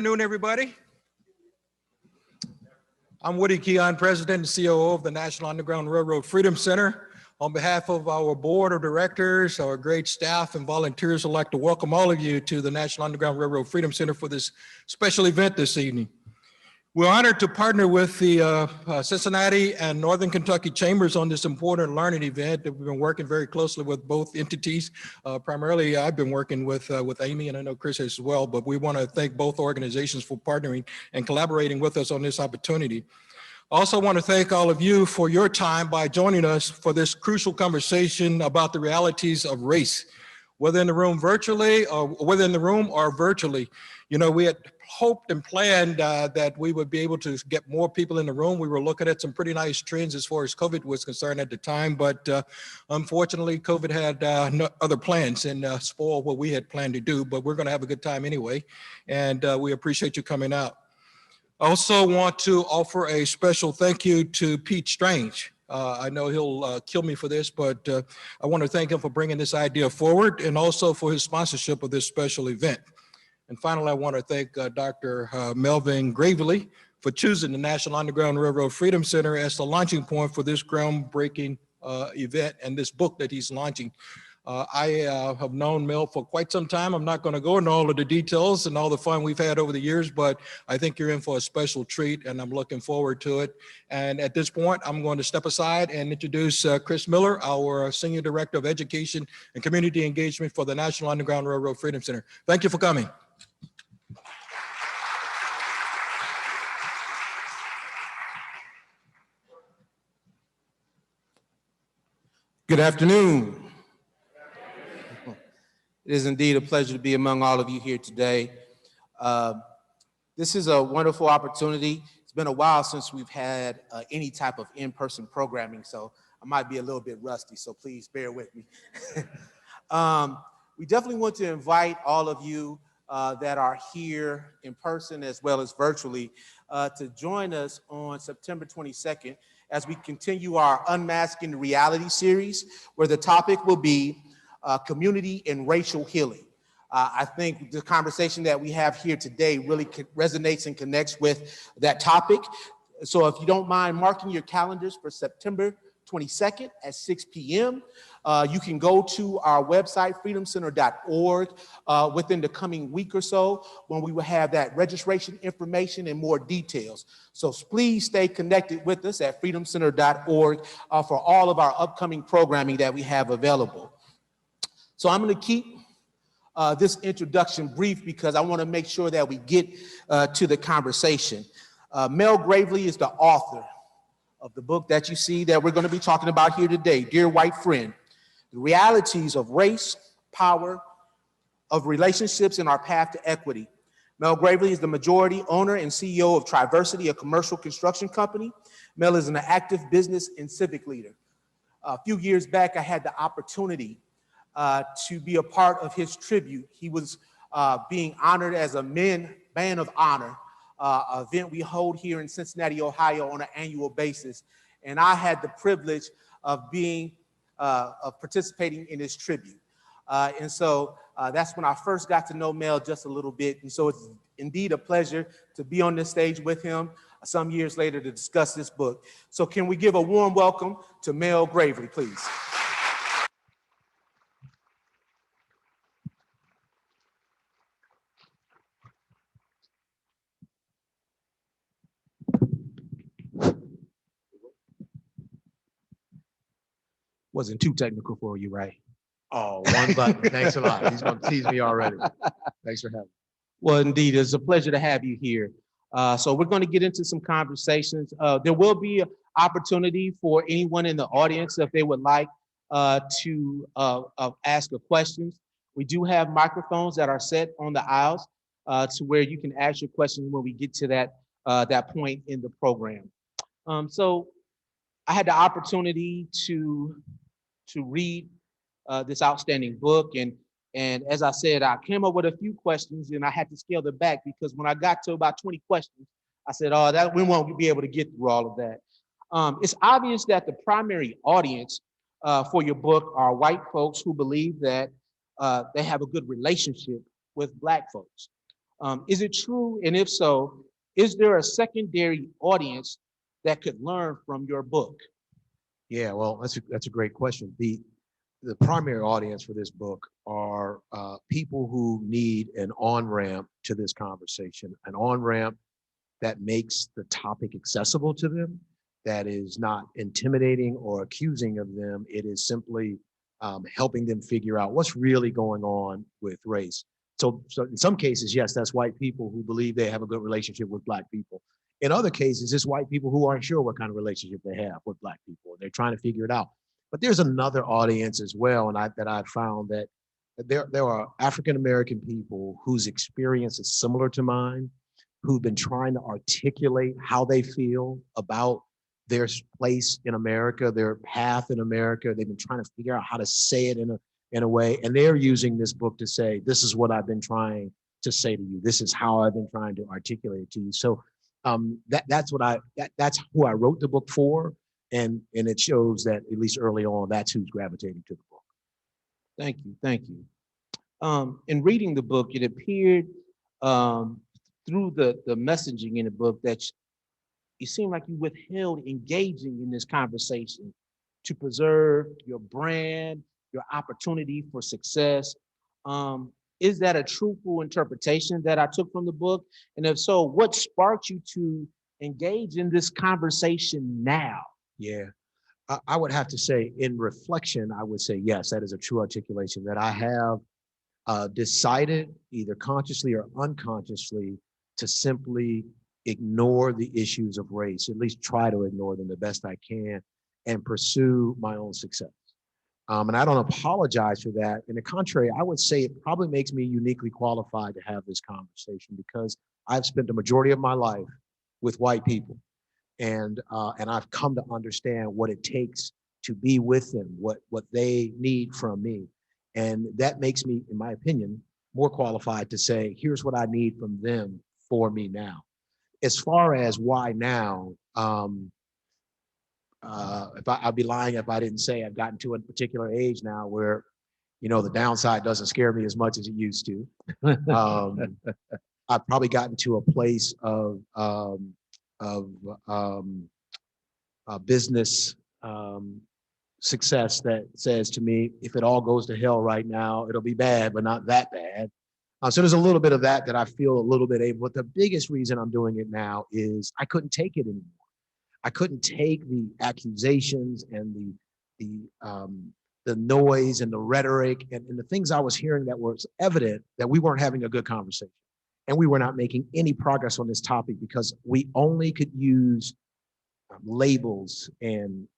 Good afternoon, everybody. I'm Woody Keon, President and COO of the National Underground Railroad Freedom Center. On behalf of our board of directors, our great staff and volunteers, I'd like to welcome all of you to the National Underground Railroad Freedom Center for this special event this evening. We're honored to partner with the Cincinnati and Northern Kentucky Chambers on this important learning event that we've been working very closely with both entities. Primarily, I've been working with Amy, and I know Chris as well, but we want to thank both organizations for partnering and collaborating with us on this opportunity. I also want to thank all of you for your time by joining us for this crucial conversation about the realities of race, whether in the room virtually or whether in the room or virtually. You know, we had hoped and planned that we would be able to get more people in the room. We were looking at some pretty nice trends as far as COVID was concerned at the time, but unfortunately, COVID had no other plans and spoiled what we had planned to do, but we're gonna have a good time anyway, and we appreciate you coming out. I also want to offer a special thank you to Pete Strange. I know he'll kill me for this, but I want to thank him for bringing this idea forward and also for his sponsorship of this special event. And finally, I want to thank Dr. Melvin Gravely for choosing the National Underground Railroad Freedom Center as the launching point for this groundbreaking event and this book that he's launching. I have known Mel for quite some time. I'm not going to go into all of the details and all the fun we've had over the years, but I think you're in for a special treat and I'm looking forward to it. And at this point, I'm going to step aside and introduce Chris Miller, our Senior Director of Education and Community Engagement for the National Underground Railroad Freedom Center. Thank you for coming. Good afternoon. It is indeed a pleasure to be among all of you here today. This is a wonderful opportunity. It's been a while since we've had any type of in-person programming, so I might be a little bit rusty, so please bear with me. We definitely want to invite all of you that are here in person as well as virtually to join us on September 22nd as we continue our Unmasking Reality series, where the topic will be community and racial healing. I think the conversation that we have here today really resonates and connects with that topic. So if you don't mind marking your calendars for September 22nd at 6 p.m. You can go to our website, freedomcenter.org, within the coming week or so, when we will have that registration information and more details. So please stay connected with us at freedomcenter.org for all of our upcoming programming that we have available. So I'm going to keep this introduction brief because I want to make sure that we get to the conversation. Mel Gravely is the author of the book that you see that we're going to be talking about here today, Dear White Friend, The Realities of Race, Power, of Relationships, and Our Path to Equity. Mel Gravely is the majority owner and CEO of Triversity, a commercial construction company. Mel is an active business and civic leader. A few years back, I had the opportunity to be a part of his tribute. He was being honored as a Man of Honor, event we hold here in Cincinnati, Ohio on an annual basis. And I had the privilege of participating in his tribute. And so that's when I first got to know Mel just a little bit. And so it's indeed a pleasure to be on this stage with him some years later to discuss this book. So can we give a warm welcome to Mel Gravely, please? Wasn't too technical for you, right? Oh, one button. Thanks a lot. He's going to tease me already. Thanks for having me. Well, indeed, it's a pleasure to have you here. So we're going to get into some conversations. There will be an opportunity for anyone in the audience if they would like to ask a questions. We do have microphones that are set on the aisles to where you can ask your questions when we get to that point in the program. So I had the opportunity to read this outstanding book. And as I said, I came up with a few questions and I had to scale them back because when I got to about 20 questions, I said, oh, we won't be able to get through all of that. It's obvious that the primary audience for your book are white folks who believe that they have a good relationship with Black folks. Is it true? And if so, is there a secondary audience that could learn from your book? Yeah, well, that's a great question. The primary audience for this book are people who need an on-ramp to this conversation, an on-ramp that makes the topic accessible to them, that is not intimidating or accusing of them. It is simply helping them figure out what's really going on with race. So in some cases, yes, that's white people who believe they have a good relationship with Black people. In other cases, it's white people who aren't sure what kind of relationship they have with Black people. They're trying to figure it out. But there's another audience as well, and I've found that there are African American people whose experience is similar to mine, who've been trying to articulate how they feel about their place in America, their path in America. They've been trying to figure out how to say it in a way, and they're using this book to say, this is what I've been trying to say to you. This is how I've been trying to articulate it to you. So that's who I wrote the book for, and it shows that at least early on, that's who's gravitating to the book. Thank you, thank you. In reading the book, it appeared through the messaging in the book that you seem like you withheld engaging in this conversation to preserve your brand, your opportunity for success. Is that a truthful interpretation that I took from the book? And if so, what sparked you to engage in this conversation now? Yeah, I would have to say, in reflection, I would say, yes, that is a true articulation, that I have decided, either consciously or unconsciously, to simply ignore the issues of race, at least try to ignore them the best I can, and pursue my own success. And I don't apologize for that. In the contrary, I would say it probably makes me uniquely qualified to have this conversation, because I've spent the majority of my life with white people, and I've come to understand what it takes to be with them, what they need from me, and that makes me, in my opinion, more qualified to say, here's what I need from them for me now. As far as why now, I'd be lying if I didn't say I've gotten to a particular age now where, the downside doesn't scare me as much as it used to. I've probably gotten to a place of business success that says to me, if it all goes to hell right now, it'll be bad, but not that bad. So there's a little bit of that I feel a little bit able. But the biggest reason I'm doing it now is I couldn't take it anymore. I couldn't take the accusations and the noise and the rhetoric and the things I was hearing that was evident that we weren't having a good conversation, and we were not making any progress on this topic because we only could use labels and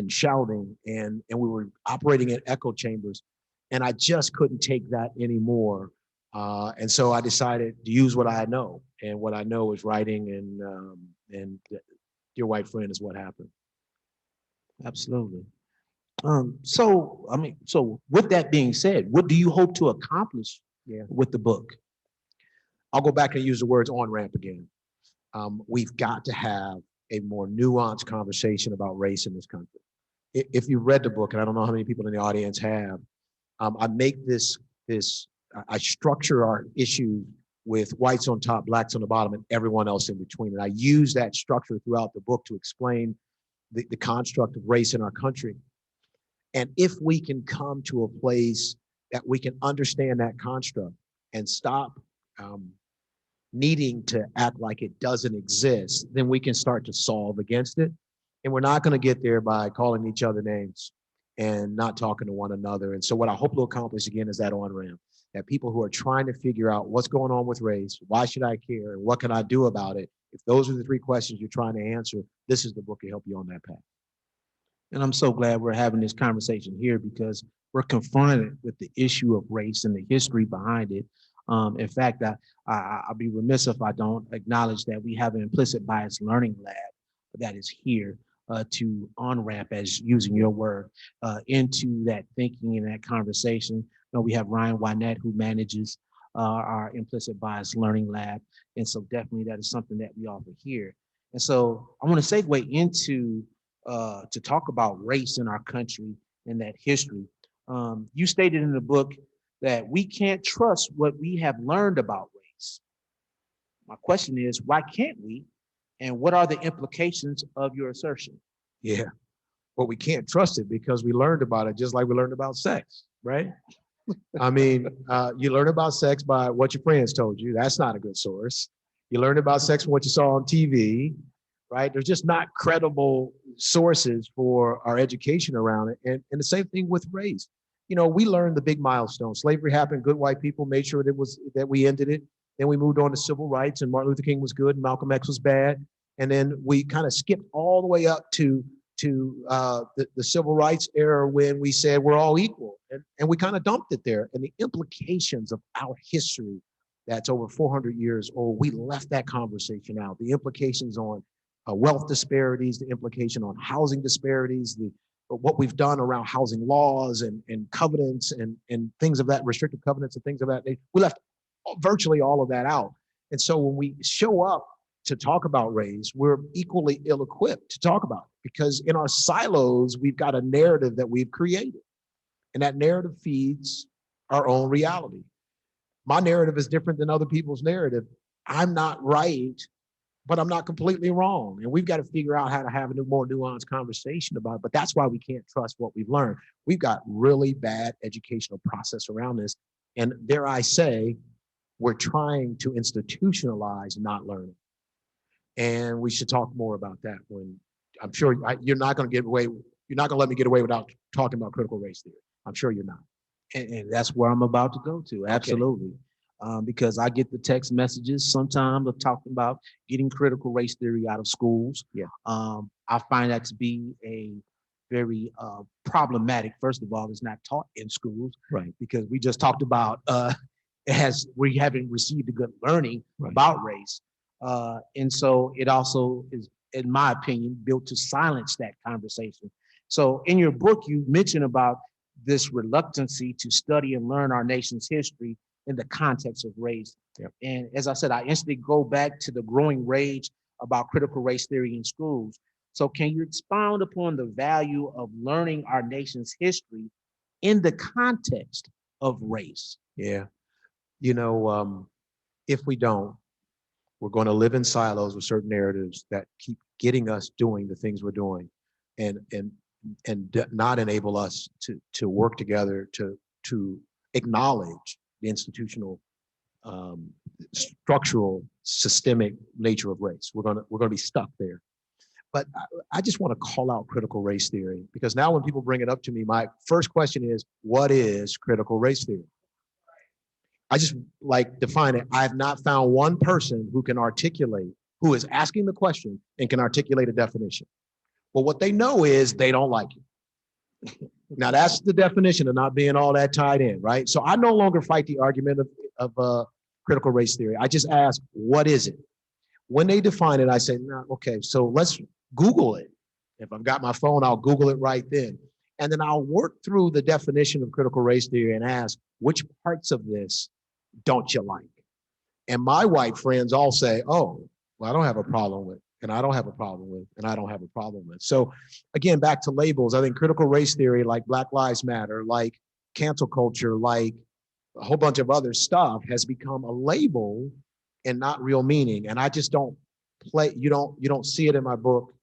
shouting, and we were operating in echo chambers, and I just couldn't take that anymore. And so I decided to use what I know, and what I know is writing, and Dear White Friend is what happened. Absolutely. So with that being said, what do you hope to accomplish with the book? I'll go back and use the words on ramp again. We've got to have a more nuanced conversation about race in this country. If you've read the book, and I don't know how many people in the audience have, I make I structure our issue with whites on top, blacks on the bottom, and everyone else in between. And I use that structure throughout the book to explain the construct of race in our country. And if we can come to a place that we can understand that construct and stop needing to act like it doesn't exist, then we can start to solve against it. And we're not going to get there by calling each other names and not talking to one another. And so what I hope to accomplish again is that on-ramp, that people who are trying to figure out what's going on with race, why should I care, and what can I do about it? If those are the three questions you're trying to answer, this is the book to help you on that path. And I'm so glad we're having this conversation here, because we're confronted with the issue of race and the history behind it. In fact, I'll be remiss if I don't acknowledge that we have an implicit bias learning lab that is here to on-ramp, as using your word, into that thinking and that conversation. We have Ryan Wynette, who manages our implicit bias learning lab. And so definitely that is something that we offer here. And so I want to segue into to talk about race in our country and that history. You stated in the book that we can't trust what we have learned about race. My question is, why can't we? And what are the implications of your assertion? Yeah. But we can't trust it because we learned about it just like we learned about sex, right? I mean, you learn about sex by what your friends told you. That's not a good source. You learn about sex from what you saw on TV, right? There's just not credible sources for our education around it. And the same thing with race. You know, we learned the big milestones. Slavery happened, good white people made sure that we ended it. Then we moved on to civil rights, and Martin Luther King was good and Malcolm X was bad. And then we kind of skipped all the way up to the civil rights era when we said we're all equal. And we kind of dumped it there. And the implications of our history that's over 400 years old, we left that conversation out. The implications on wealth disparities, the implication on housing disparities, what we've done around housing laws and covenants and things of that, restrictive covenants and things of that. We left virtually all of that out. And so when we show up to talk about race, we're equally ill-equipped to talk about it because in our silos, we've got a narrative that we've created. And that narrative feeds our own reality. My narrative is different than other people's narrative. I'm not right, but I'm not completely wrong. And we've got to figure out how to have a more nuanced conversation about it. But that's why we can't trust what we've learned. We've got really bad educational process around this. And dare I say, we're trying to institutionalize not learning. And we should talk more about that when I'm sure you're not going to get away. You're not going to let me get away without talking about critical race theory. I'm sure you're not. And that's where I'm about to go to. Absolutely. Because I get the text messages sometimes of talking about getting critical race theory out of schools. Yeah. I find that to be a very problematic. First of all, it's not taught in schools, Right. because we just talked about we haven't received a good learning Right. about race. And so it also is, in my opinion, built to silence that conversation. So in your book, you mentioned about this reluctancy to study and learn our nation's history in the context of race. Yep. And as I said, I instantly go back to the growing rage about critical race theory in schools. So can you expound upon the value of learning our nation's history in the context of race? Yeah. You know, if we don't, we're going to live in silos with certain narratives that keep getting us doing the things we're doing and not enable us to work together to acknowledge the institutional, structural, systemic nature of race. We're gonna be stuck there. But I just want to call out critical race theory because now when people bring it up to me, my first question is, what is critical race theory? I just like define it. I have not found one person who can articulate, who is asking the question and can articulate a definition. But what they know is they don't like it. Now that's the definition of not being all that tied in, right? So I no longer fight the argument of critical race theory. I just ask, what is it? When they define it, I say, no, okay, so let's Google it. If I've got my phone, I'll Google it right then. And then I'll work through the definition of critical race theory and ask, which parts of this don't you like? And my white friends all say, oh, well, I don't have a problem with, and I don't have a problem with, and I don't have a problem with. So again, back to labels, I think critical race theory, like Black Lives Matter, like cancel culture, like a whole bunch of other stuff has become a label and not real meaning. And I just don't you don't see it in my book.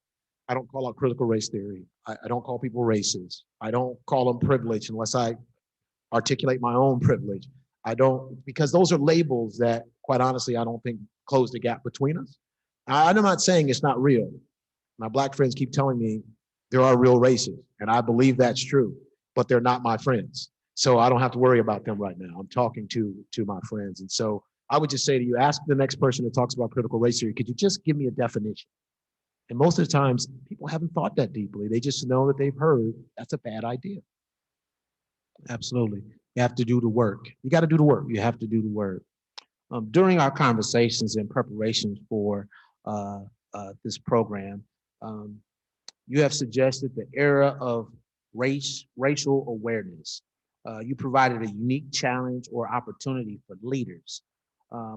I don't call out critical race theory. I don't call people racist. I don't call them privileged unless I articulate my own privilege. I don't, because those are labels that, quite honestly, I don't think close the gap between us. I'm not saying it's not real. My Black friends keep telling me there are real races, and I believe that's true, but they're not my friends. So I don't have to worry about them right now. I'm talking to my friends. And so I would just say to you, ask the next person that talks about critical race theory, could you just give me a definition? And most of the times, people haven't thought that deeply. They just know that they've heard that's a bad idea. Absolutely. You have to do the work. You got to do the work. You have to do the work. During our conversations in preparation for this program, you have suggested the era of racial awareness. You provided a unique challenge or opportunity for leaders,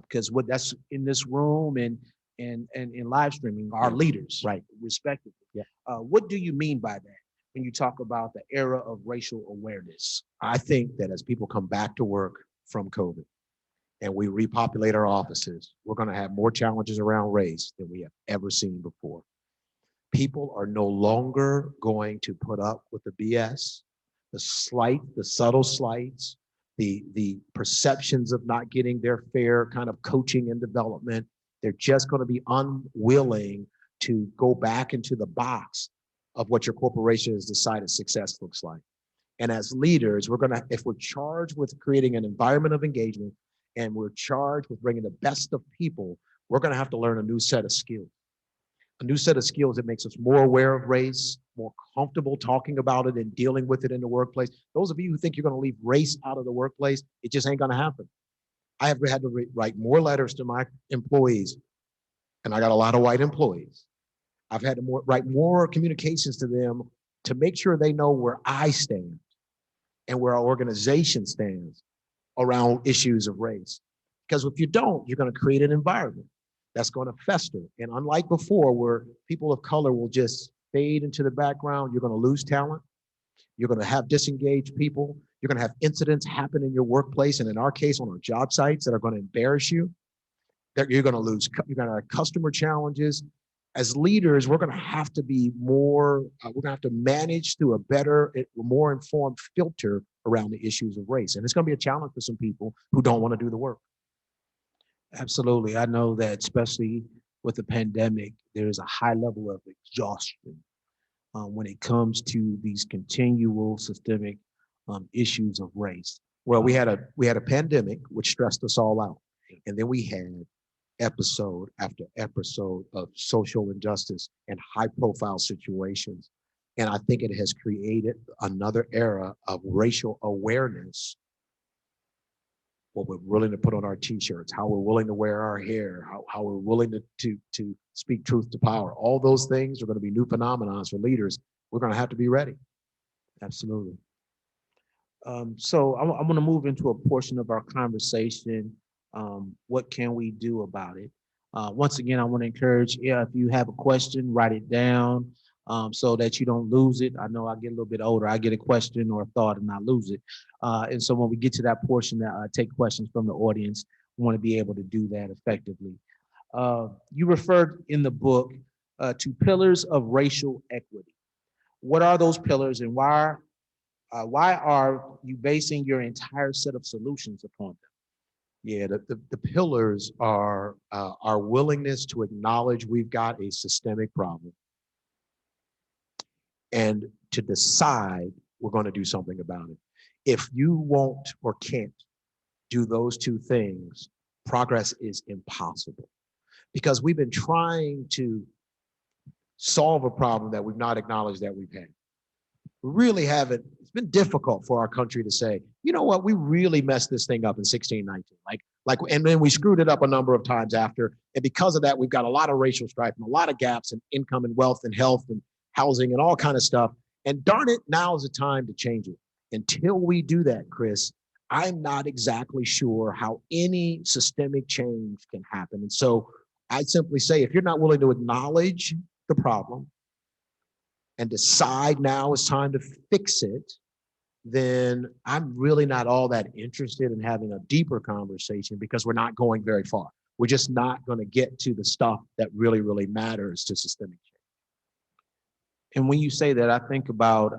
because what that's in this room and in live streaming are leaders, Right. respectively. Yeah. What do you mean by that when you talk about the era of racial awareness? I think that as people come back to work from COVID, and we repopulate our offices, we're going to have more challenges around race than we have ever seen before. People are no longer going to put up with the BS, the subtle slights, the perceptions of not getting their fair kind of coaching and development. They're just going to be unwilling to go back into the box of what your corporation has decided success looks like. And as leaders, if we're charged with creating an environment of engagement and we're charged with bringing the best of people, we're going to have to learn a new set of skills. A new set of skills that makes us more aware of race, more comfortable talking about it and dealing with it in the workplace. Those of you who think you're going to leave race out of the workplace, it just ain't going to happen. I have had to write more letters to my employees, and I got a lot of white employees. I've had to write more communications to them to make sure they know where I stand and where our organization stands around issues of race. Because if you don't, you're going to create an environment that's going to fester. And unlike before, where people of color will just fade into the background, you're going to lose talent. You're going to have disengaged people. You're going to have incidents happen in your workplace, and in our case, on our job sites, that are going to embarrass you. That you're going to lose. You're going to have customer challenges. As leaders, we're going to have to be more. We're going to have to manage through a better, more informed filter around the issues of race, and it's going to be a challenge for some people who don't want to do the work. Absolutely. I know that especially with the pandemic, there is a high level of exhaustion when it comes to these continual systemic issues of race. Well, we had a pandemic which stressed us all out, and then we had episode after episode of social injustice and high-profile situations, and I think it has created another era of racial awareness. What we're willing to put on our t-shirts, how we're willing to wear our hair, how we're willing to speak truth to power. All those things are going to be new phenomena for leaders. We're going to have to be ready. Absolutely. So I'm going to move into a portion of our conversation. What can we do about it? Once again, I want to encourage, if you have a question, write it down so that you don't lose it. I know I get a little bit older. I get a question or a thought and I lose it. And so when we get to that portion that take questions from the audience, we want to be able to do that effectively. You referred in the book to pillars of racial equity. What are those pillars, and why are you basing your entire set of solutions upon them? Yeah, the pillars are our willingness to acknowledge we've got a systemic problem and to decide we're going to do something about it. If you won't or can't do those two things, progress is impossible, because we've been trying to solve a problem that we've not acknowledged that we've had. We really haven't. It's been difficult for our country to say, you know what, we really messed this thing up in 1619. And then we screwed it up a number of times after. And because of that, we've got a lot of racial strife and a lot of gaps in income and wealth and health and housing and all kind of stuff. And darn it, now is the time to change it. Until we do that, Chris, I'm not exactly sure how any systemic change can happen. And so I simply say, if you're not willing to acknowledge the problem and decide now it's time to fix it, then I'm really not all that interested in having a deeper conversation, because we're not going very far. We're just not going to get to the stuff that really, really matters to systemic change. And when you say that, I think about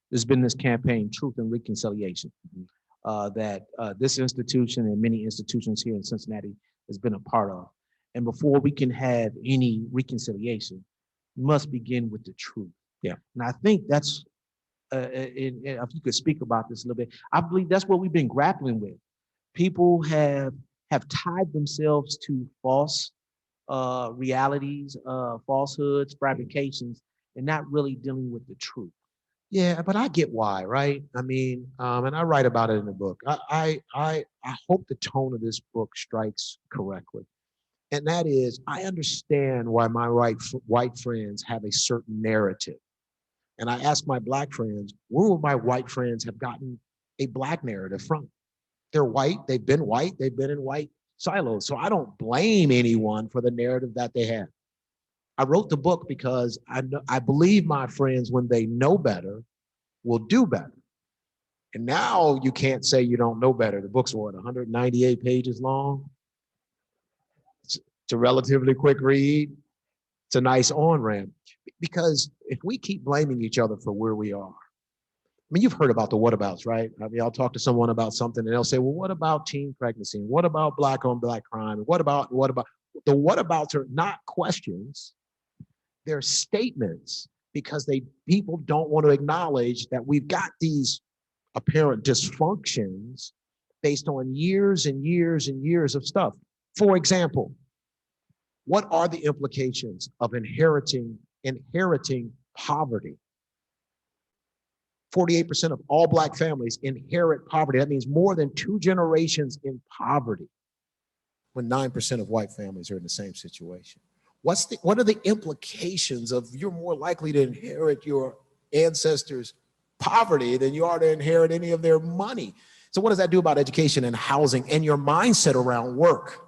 there's been this campaign, Truth and Reconciliation, that this institution and many institutions here in Cincinnati has been a part of. And before we can have any reconciliation, we must begin with the truth. Yeah. And I think that's, if you could speak about this a little bit, I believe that's what we've been grappling with. People have tied themselves to false realities, falsehoods, fabrications, and not really dealing with the truth. Yeah, but I get why, right? I mean, and I write about it in the book. I hope the tone of this book strikes correctly. And that is, I understand why my white friends have a certain narrative. And I ask my black friends, where would my white friends have gotten a black narrative from? They're white, they've been in white silos. So I don't blame anyone for the narrative that they have. I wrote the book because I believe my friends, when they know better, will do better. And now you can't say you don't know better. The book's what, 198 pages long? It's a relatively quick read. It's a nice on-ramp. Because if we keep blaming each other for where we are, I mean, you've heard about the whatabouts, right? I mean, I'll talk to someone about something and they'll say, well, what about teen pregnancy? And what about black on black crime? And what about? The whatabouts are not questions. They're statements because people don't want to acknowledge that we've got these apparent dysfunctions based on years and years and years of stuff. For example, what are the implications of inheriting poverty? 48% of all Black families inherit poverty. That means more than 2 generations in poverty, when 9% of white families are in the same situation. What are the implications of you're more likely to inherit your ancestors' poverty than you are to inherit any of their money? So what does that do about education and housing and your mindset around work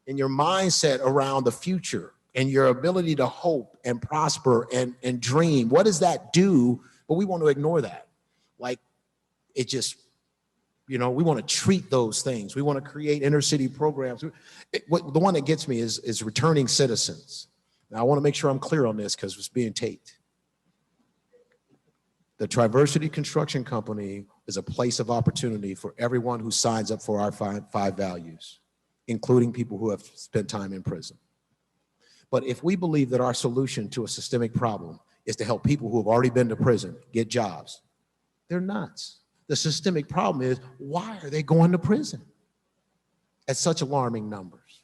and your mindset around the future and your ability to hope and prosper and dream? What does that do? But we want to ignore that. Like, it just, we want to treat those things. We want to create inner city programs. The one that gets me is returning citizens. Now, I want to make sure I'm clear on this because it's being taped. The Triversity Construction Company is a place of opportunity for everyone who signs up for our five values, including people who have spent time in prison. But if we believe that our solution to a systemic problem is to help people who have already been to prison get jobs, they're nuts. The systemic problem is, why are they going to prison at such alarming numbers?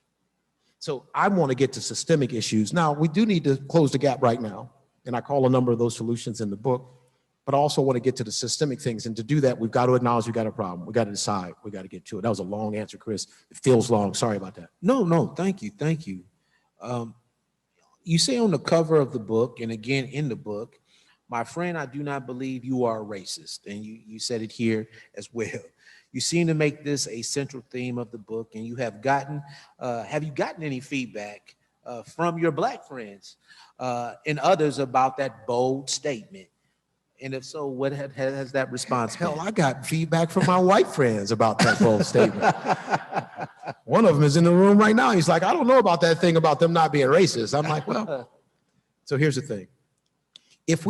So I want to get to systemic issues. Now, we do need to close the gap right now, and I call a number of those solutions in the book, but I also want to get to the systemic things. And to do that, we've got to acknowledge we got a problem. We got to decide. We got to get to it. That was a long answer, Chris. It feels long. Sorry about that. No, thank you. You say on the cover of the book, and again in the book, my friend, I do not believe you are a racist. And you said it here as well. You seem to make this a central theme of the book, and you have you gotten any feedback from your Black friends and others about that bold statement? And if so, what has that response been? Hell, I got feedback from my white friends about that bold statement. One of them is in the room right now. He's like, I don't know about that thing about them not being racist. I'm like, well, so here's the thing. If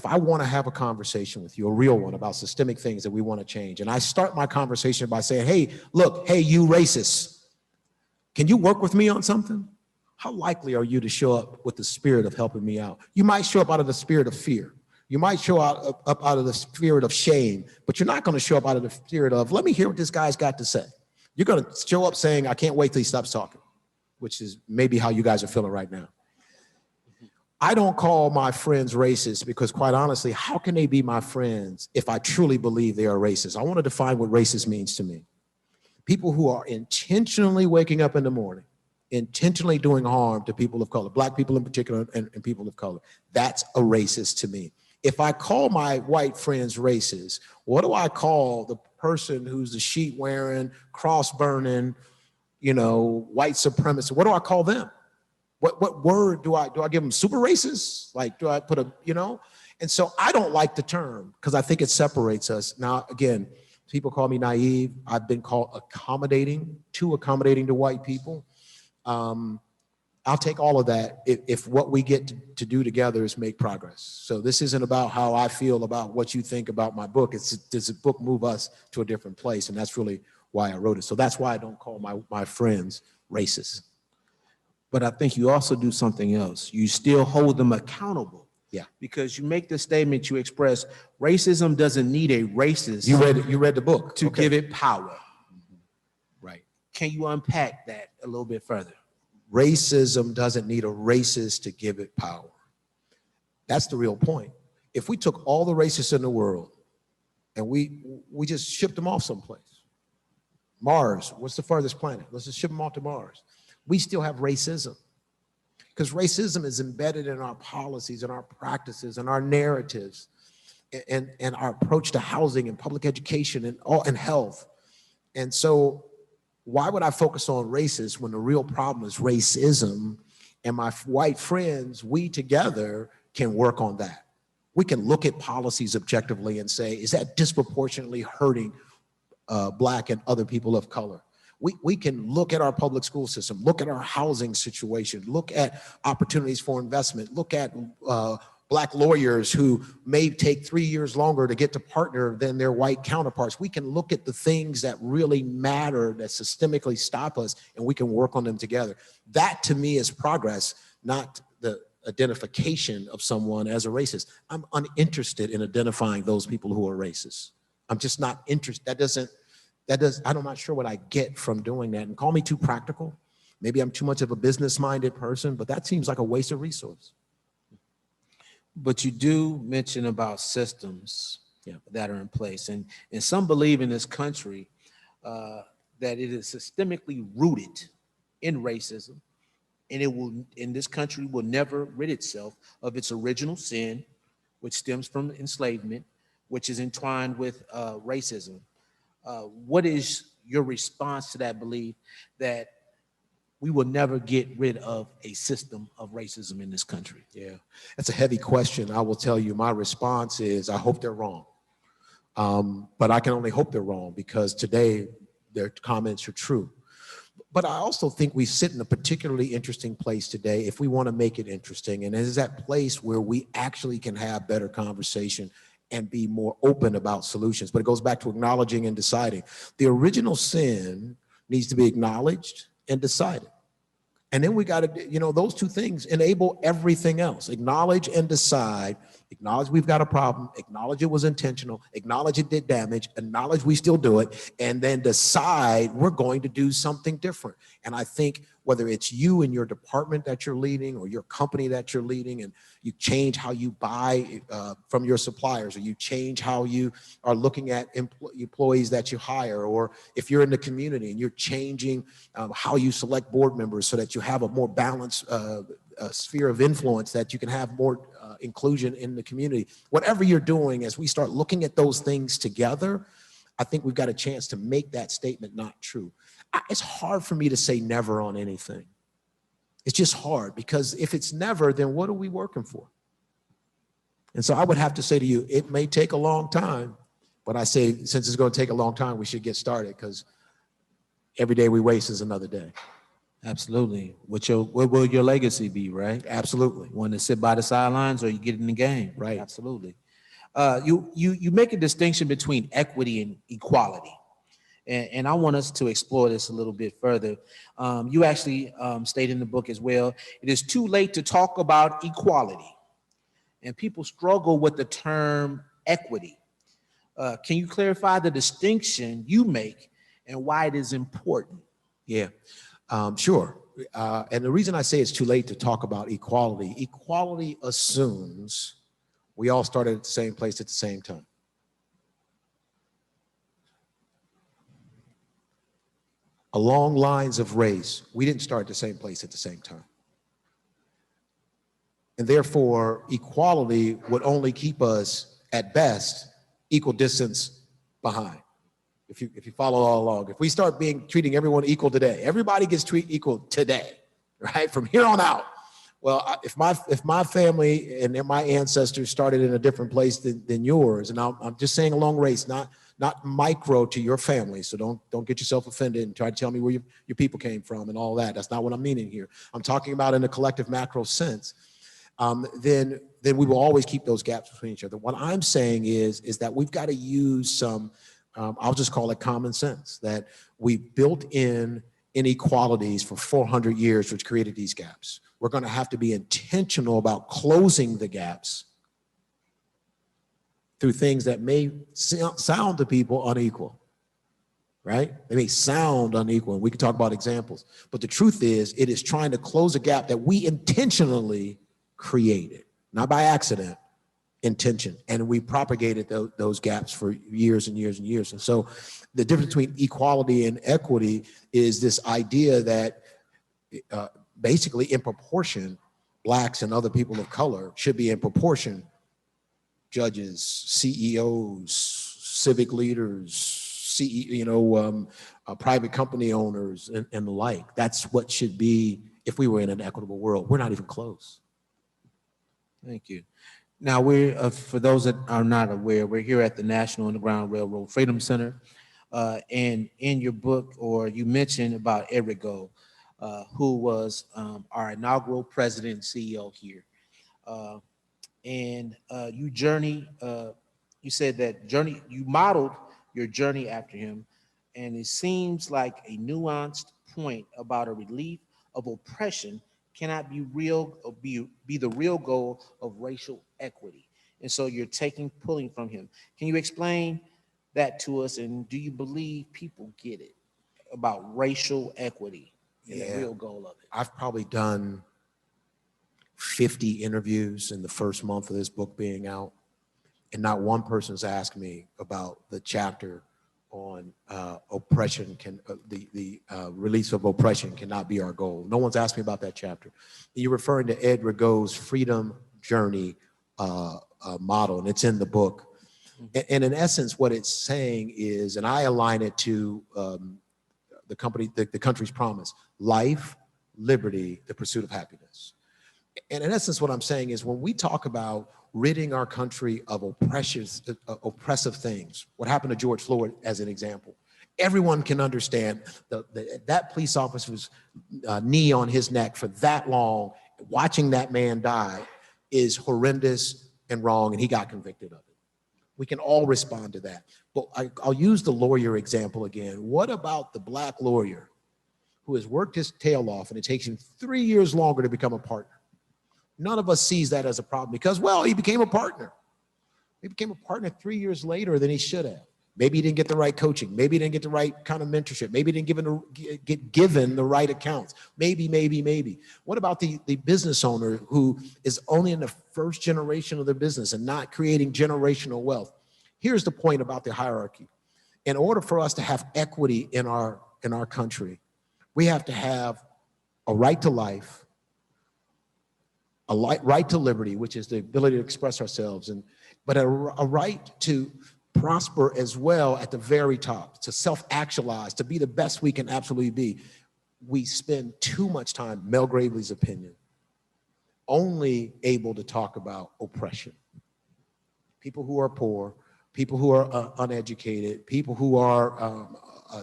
I want to have a conversation with you, a real one, about systemic things that we want to change, and I start my conversation by saying, hey, look, hey, you racists, can you work with me on something? How likely are you to show up with the spirit of helping me out? You might show up out of the spirit of fear. You might show up out of the spirit of shame, but you're not going to show up out of the spirit of, let me hear what this guy's got to say. You're going to show up saying, I can't wait till he stops talking, which is maybe how you guys are feeling right now. I don't call my friends racist because, quite honestly, how can they be my friends if I truly believe they are racist? I want to define what racist means to me. People who are intentionally waking up in the morning, intentionally doing harm to people of color, Black people in particular, and people of color. That's a racist to me. If I call my white friends racist, what do I call the person who's the sheet wearing, cross burning, white supremacist? What do I call them? What word do I give them? Super racist? Like, do I put And so I don't like the term because I think it separates us. Now, again, people call me naive. I've been called too accommodating to white people. I'll take all of that if what we get to do together is make progress. So this isn't about how I feel about what you think about my book. Does the book move us to a different place? And that's really why I wrote it. So that's why I don't call my friends racist. But I think you also do something else. You still hold them accountable. Yeah. Because you make the statement, you express, racism doesn't need a racist. You read the book. To Okay. give it power. Right. Can you unpack that a little bit further? Racism doesn't need a racist to give it power. That's the real point. If we took all the racists in the world and we just shipped them off someplace, Mars, what's the farthest planet? Let's just ship them off to Mars. We still have racism because racism is embedded in our policies and our practices and our narratives and our approach to housing and public education and health. And so why would I focus on racists when the real problem is racism? And my white friends, we together can work on that. We can look at policies objectively and say, is that disproportionately hurting Black and other people of color? We can look at our public school system, look at our housing situation, look at opportunities for investment, look at Black lawyers who may take 3 years longer to get to partner than their white counterparts. We can look at the things that really matter, that systemically stop us, and we can work on them together. That to me is progress, not the identification of someone as a racist. I'm uninterested in identifying those people who are racist. I'm just not interested. I'm not sure what I get from doing that. And call me too practical. Maybe I'm too much of a business-minded person, but that seems like a waste of resource. But you do mention about systems that are in place. And some believe in this country that it is systemically rooted in racism, and this country will never rid itself of its original sin, which stems from enslavement, which is entwined with racism. What is your response to that belief that we will never get rid of a system of racism in this country? Yeah, that's a heavy question. I will tell you, my response is, I hope they're wrong. But I can only hope they're wrong because today their comments are true. But I also think we sit in a particularly interesting place today if we want to make it interesting. And it is that place where we actually can have better conversation and be more open about solutions. But it goes back to acknowledging and deciding. The original sin needs to be acknowledged and decided. And then we got to, those two things enable everything else. Acknowledge and decide. Acknowledge we've got a problem. Acknowledge it was intentional. Acknowledge it did damage. Acknowledge we still do it. And then decide we're going to do something different. And I think whether it's you and your department that you're leading or your company that you're leading, and you change how you buy from your suppliers, or you change how you are looking at employees that you hire, or if you're in the community and you're changing how you select board members so that you have a more balanced sphere of influence, that you can have more inclusion in the community. Whatever you're doing, as we start looking at those things together, I think we've got a chance to make that statement not true. It's hard for me to say never on anything. It's just hard, because if it's never, then what are we working for? And so I would have to say to you, it may take a long time, but I say, since it's going to take a long time, we should get started, because every day we waste is another day. Absolutely. What will your legacy be, right? Absolutely. Want to sit by the sidelines, or you get in the game? Right. Absolutely. You make a distinction between equity and equality. And I want us to explore this a little bit further. You actually state in the book as well, it is too late to talk about equality. And people struggle with the term equity. Can you clarify the distinction you make and why it is important? Yeah, sure. And the reason I say it's too late to talk about equality assumes we all started at the same place at the same time. Along lines of race, we didn't start at the same place at the same time. And therefore, equality would only keep us, at best, equal distance behind. If you follow all along, if we start treating everyone equal today, everybody gets treated equal today, right? From here on out. Well, if my family and my ancestors started in a different place than yours, and I'm just saying along race, not micro to your family, so don't get yourself offended and try to tell me where your people came from and all that. That's not what I'm meaning here. I'm talking about in a collective macro sense. Then we will always keep those gaps between each other. What I'm saying is that we've got to use some, I'll just call it common sense, that we built in inequalities for 400 years, which created these gaps. We're going to have to be intentional about closing the gaps through things that may sound to people unequal, right? They may sound unequal, and we can talk about examples. But the truth is, it is trying to close a gap that we intentionally created, not by accident, intention. And we propagated those gaps for years and years and years. And so the difference between equality and equity is this idea that basically in proportion, Blacks and other people of color should be in proportion. Judges, CEOs, civic leaders, private company owners, and the like. That's what should be if we were in an equitable world. We're not even close. Thank you. Now, for those that are not aware, we're here at the National Underground Railroad Freedom Center. And in your book, or you mentioned about Ed Rigo, who was our inaugural president and CEO here. You said that journey, you modeled your journey after him. And it seems like a nuanced point about a relief of oppression cannot be real or be the real goal of racial equity. And so you're pulling from him. Can you explain that to us? And do you believe people get it about racial equity and the Yeah. real goal of it? I've probably done 50 interviews in the first month of this book being out, and not one person's asked me about the chapter on oppression, the release of oppression cannot be our goal. No one's asked me about that chapter. You're referring to Ed Rigo's freedom journey model, and it's in the book. And in essence, what it's saying is, and I align it to the country's promise: life, liberty, the pursuit of happiness. And in essence, what I'm saying is, when we talk about ridding our country of oppressive things, what happened to George Floyd as an example, everyone can understand that police officer's knee on his neck for that long, watching that man die is horrendous and wrong, and he got convicted of it. We can all respond to that. But I'll use the lawyer example again. What about the black lawyer who has worked his tail off and it takes him 3 years longer to become a partner? None of us sees that as a problem because, well, he became a partner. He became a partner 3 years later than he should have. Maybe he didn't get the right coaching. Maybe he didn't get the right kind of mentorship. Maybe he didn't get given the right accounts. Maybe. What about the business owner who is only in the first generation of their business and not creating generational wealth? Here's the point about the hierarchy. In order for us to have equity in our country, we have to have a right to life, a right to liberty, which is the ability to express ourselves, but a right to prosper as well at the very top, to self-actualize, to be the best we can absolutely be. We spend too much time, Mel Gravely's opinion, only able to talk about oppression. People who are poor, people who are uneducated, people who are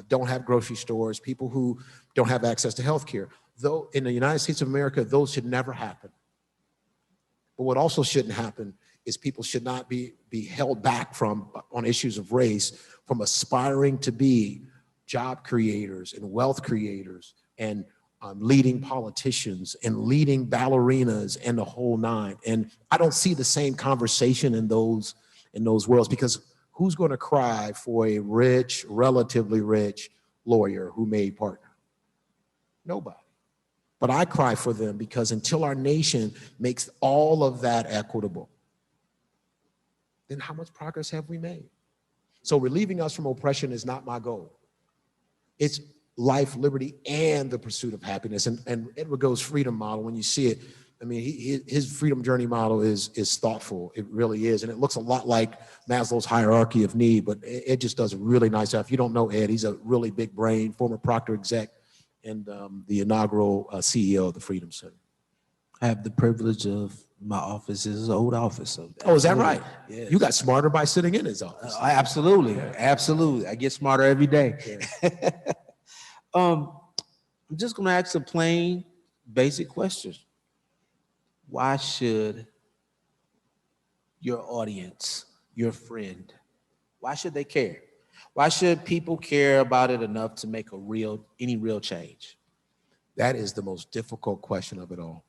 don't have grocery stores, people who don't have access to health care. Though in the United States of America, those should never happen. But what also shouldn't happen is people should not be held back from, on issues of race, from aspiring to be job creators and wealth creators and leading politicians and leading ballerinas and the whole nine. And I don't see the same conversation in those worlds, because who's going to cry for a rich, relatively rich lawyer who made partner? Nobody. But I cry for them, because until our nation makes all of that equitable, then how much progress have we made? So relieving us from oppression is not my goal. It's life, liberty, and the pursuit of happiness. And Ed Rigo's freedom model, when you see it, I mean, his freedom journey model is thoughtful. It really is. And it looks a lot like Maslow's hierarchy of need, but Ed just does a really nice job. If you don't know Ed, he's a really big brain, former Procter exec, and the inaugural CEO of the Freedom Center. I have the privilege of my office is his old office. So oh, is that right? Yes. You got smarter by sitting in his office. Absolutely. I get smarter every day. Yeah. I'm just going to ask a plain, basic question. Why should your audience, your friend, why should they care? Why should people care about it enough to make any real change? That is the most difficult question of it all.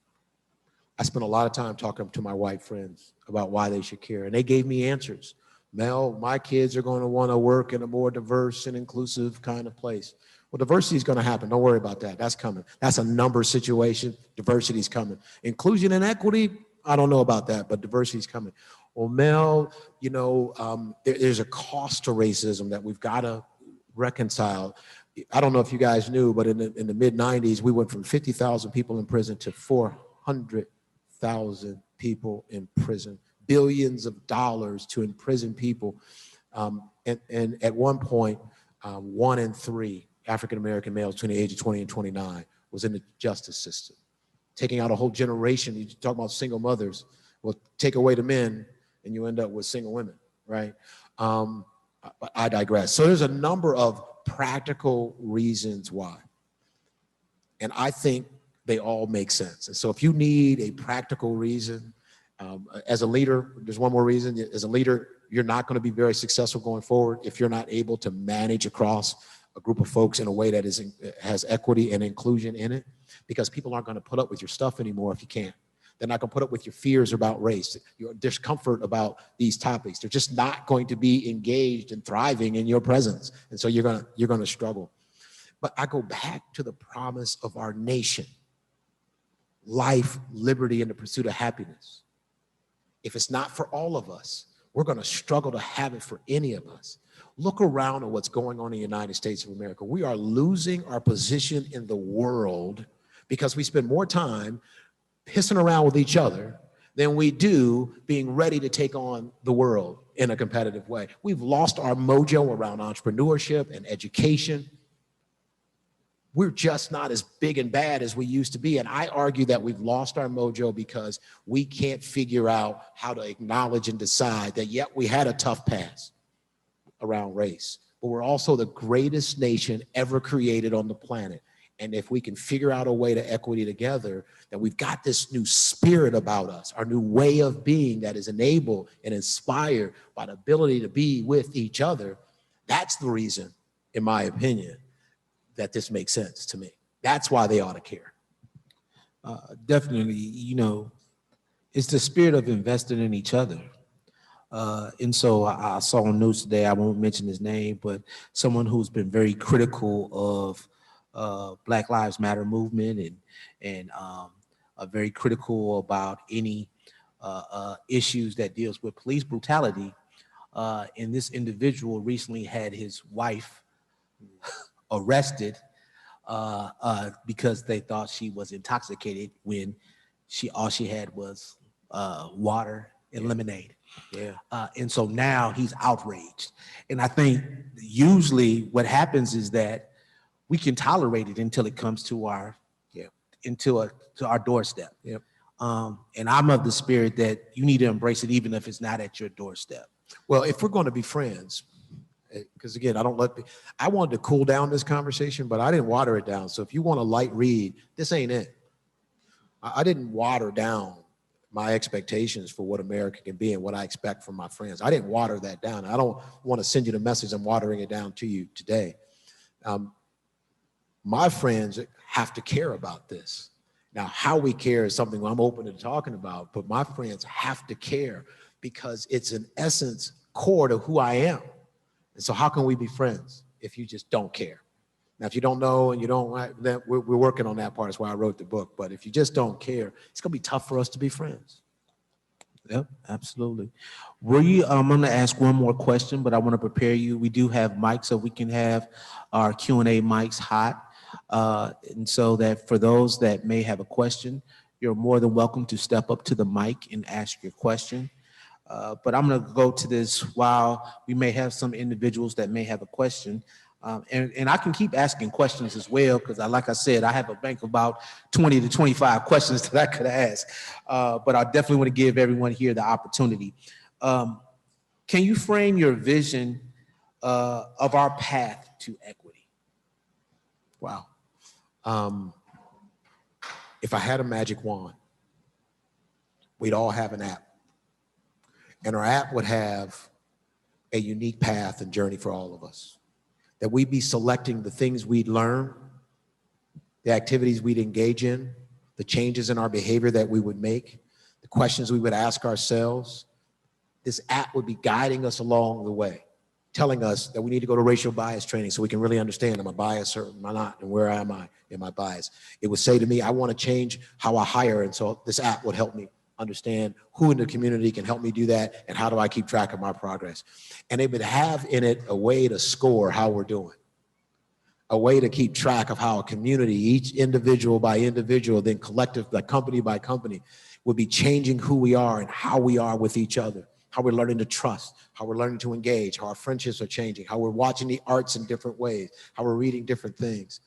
I spent a lot of time talking to my white friends about why they should care, and they gave me answers. Mel, my kids are going to want to work in a more diverse and inclusive kind of place. Well, diversity is going to happen. Don't worry about that. That's coming. That's a number situation. Diversity is coming. Inclusion and equity, I don't know about that, but diversity is coming. Well, Mel, you know, there's a cost to racism that we've got to reconcile. I don't know if you guys knew, but in the mid-90s, we went from 50,000 people in prison to 400,000 people in prison, billions of dollars to imprison people. And at one point, 1 in 3 African-American males between the age of 20 and 29 was in the justice system, taking out a whole generation. You talk about single mothers. Well, take away the men and you end up with single women, right? I digress. So there's a number of practical reasons why. And I think they all make sense. And so if you need a practical reason, as a leader, there's one more reason. As a leader, you're not going to be very successful going forward if you're not able to manage across a group of folks in a way that has equity and inclusion in it, because people aren't going to put up with your stuff anymore if you can't. They're not going to put up with your fears about race, your discomfort about these topics. They're just not going to be engaged and thriving in your presence. And so you're going to struggle. But I go back to the promise of our nation: life, liberty, and the pursuit of happiness. If it's not for all of us, we're going to struggle to have it for any of us. Look around at what's going on in the United States of America. We are losing our position in the world because we spend more time pissing around with each other than we do being ready to take on the world in a competitive way. We've lost our mojo around entrepreneurship and education. We're just not as big and bad as we used to be. And I argue that we've lost our mojo because we can't figure out how to acknowledge and decide that, yep, we had a tough past around race, but we're also the greatest nation ever created on the planet. And if we can figure out a way to equity together, that we've got this new spirit about us, our new way of being that is enabled and inspired by the ability to be with each other, that's the reason, in my opinion, that this makes sense to me. That's why they ought to care. Definitely, it's the spirit of investing in each other. And so I saw on news today, I won't mention his name, but someone who's been very critical of Black Lives Matter movement and very critical about any issues that deals with police brutality. And this individual recently had his wife arrested because they thought she was intoxicated when all she had was water and lemonade. Yeah. And so now he's outraged. And I think usually what happens is that we can tolerate it until it comes to our to our doorstep. Yep. And I'm of the spirit that you need to embrace it even if it's not at your doorstep. Well, if we're going to be friends, because again, I wanted to cool down this conversation, but I didn't water it down. So if you want a light read, this ain't it. I didn't water down my expectations for what America can be and what I expect from my friends. I didn't water that down. I don't want to send you the message I'm watering it down to you today. My friends have to care about this. Now, how we care is something I'm open to talking about, but my friends have to care because it's in essence core to who I am. And so how can we be friends if you just don't care? Now, if you don't know and you don't, then we're working on that part. That's why I wrote the book. But if you just don't care, it's going to be tough for us to be friends. Yep, absolutely. I'm going to ask one more question, but I want to prepare you. We do have mics, so we can have our Q&A mics hot. And so that for those that may have a question, you're more than welcome to step up to the mic and ask your question. But I'm going to go to this while we may have some individuals that may have a question. And I can keep asking questions as well, because like I said, I have a bank of about 20 to 25 questions that I could ask. But I definitely want to give everyone here the opportunity. Can you frame your vision of our path to equity? Wow. If I had a magic wand, we'd all have an app. And our app would have a unique path and journey for all of us. That we'd be selecting the things we'd learn, the activities we'd engage in, the changes in our behavior that we would make, the questions we would ask ourselves. This app would be guiding us along the way, telling us that we need to go to racial bias training so we can really understand, am I biased or am I not, and where am I in my bias? It would say to me, I want to change how I hire, and so this app would help me understand who in the community can help me do that, and how do I keep track of my progress. And it would have in it a way to score how we're doing, a way to keep track of how a community, each individual by individual, then collective, like company by company, would be changing who we are and how we are with each other, how we're learning to trust, how we're learning to engage, how our friendships are changing, how we're watching the arts in different ways, how we're reading different things.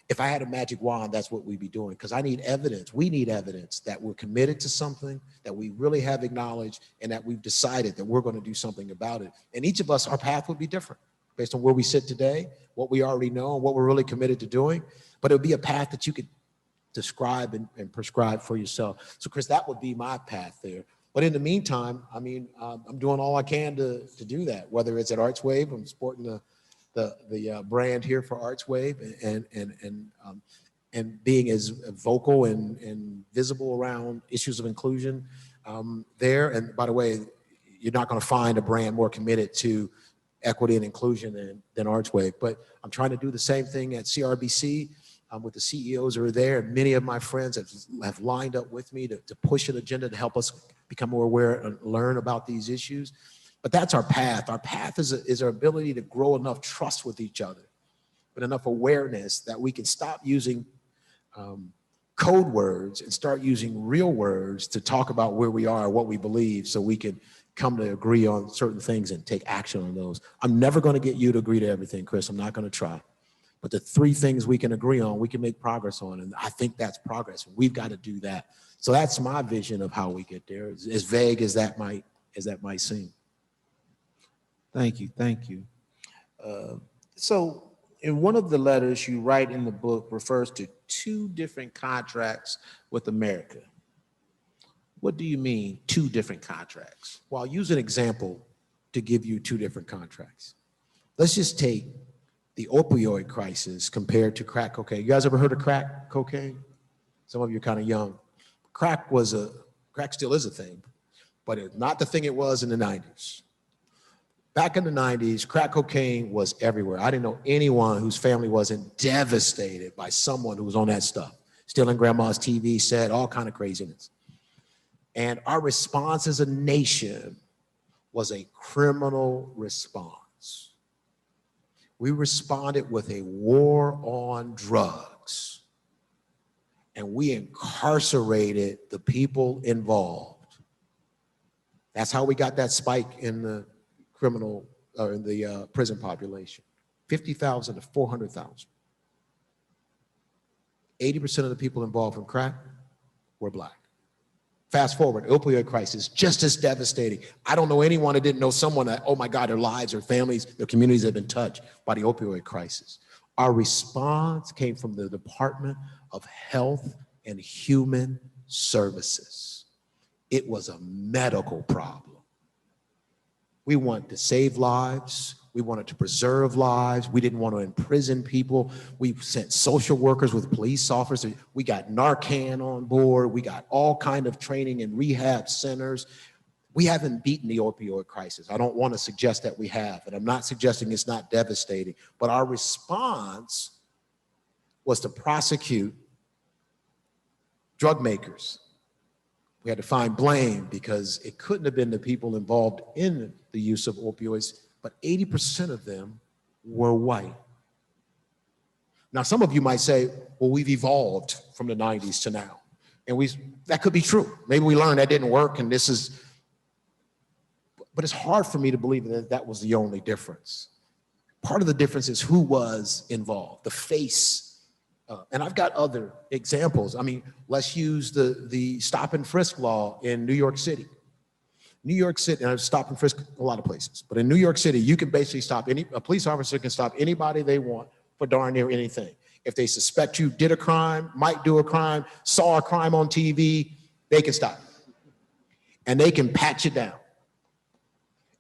If I had a magic wand, that's what we'd be doing, because I need evidence. We need evidence that we're committed to something, that we really have acknowledged, and that we've decided that we're going to do something about it. And each of us, our path would be different based on where we sit today, what we already know, and what we're really committed to doing. But it would be a path that you could describe and prescribe for yourself. So Chris, that would be my path there. But in the meantime, I mean, I'm doing all I can to do that, whether it's at ArtsWave, I'm sporting the brand here for ArtsWave, and being as vocal and visible around issues of inclusion there. And by the way, you're not going to find a brand more committed to equity and inclusion than ArtsWave. But I'm trying to do the same thing at CRBC with the CEOs who are there. And many of my friends have lined up with me to push an agenda to help us become more aware and learn about these issues. But that's our path. Our path is our ability to grow enough trust with each other, but enough awareness that we can stop using code words and start using real words to talk about where we are, what we believe, so we can come to agree on certain things and take action on those. I'm never going to get you to agree to everything, Chris. I'm not going to try. But the 3 things we can agree on, we can make progress on. And I think that's progress. We've got to do that. So that's my vision of how we get there, as vague as that might seem. Thank you. Thank you. So in one of the letters you write in the book refers to 2 different contracts with America. What do you mean 2 different contracts? Well, I'll use an example to give you 2 different contracts. Let's just take the opioid crisis compared to crack cocaine. You guys ever heard of crack cocaine? Some of you are kind of young. Crack still is a thing, but it's not the thing it was in the 90s. Back in the 90s, crack cocaine was everywhere. I didn't know anyone whose family wasn't devastated by someone who was on that stuff, stealing grandma's TV set, all kind of craziness. And our response as a nation was a criminal response. We responded with a war on drugs, and we incarcerated the people involved. That's how we got that spike in the criminal, or in the prison population, 50,000 to 400,000. 80% of the people involved in crack were Black. Fast forward, opioid crisis, just as devastating. I don't know anyone that didn't know someone that, oh my God, their lives, their families, their communities have been touched by the opioid crisis. Our response came from the Department of Health and Human Services. It was a medical problem. We wanted to save lives. We wanted to preserve lives. We didn't want to imprison people. We sent social workers with police officers. We got Narcan on board. We got all kind of training in rehab centers. We haven't beaten the opioid crisis. I don't want to suggest that we have, and I'm not suggesting it's not devastating, but our response was to prosecute drug makers. We had to find blame because it couldn't have been the people involved in the use of opioids, but 80% of them were white. Now, some of you might say, well, we've evolved from the 90s to now. And that could be true. Maybe we learned that didn't work and this is, but it's hard for me to believe that that was the only difference. Part of the difference is who was involved, the face. And I've got other examples. I mean, let's use the stop and frisk law in New York City. New York City, and I've stopped and frisk a lot of places, but in New York City, you can basically a police officer can stop anybody they want for darn near anything. If they suspect you did a crime, might do a crime, saw a crime on TV, they can stop you. And they can pat you down.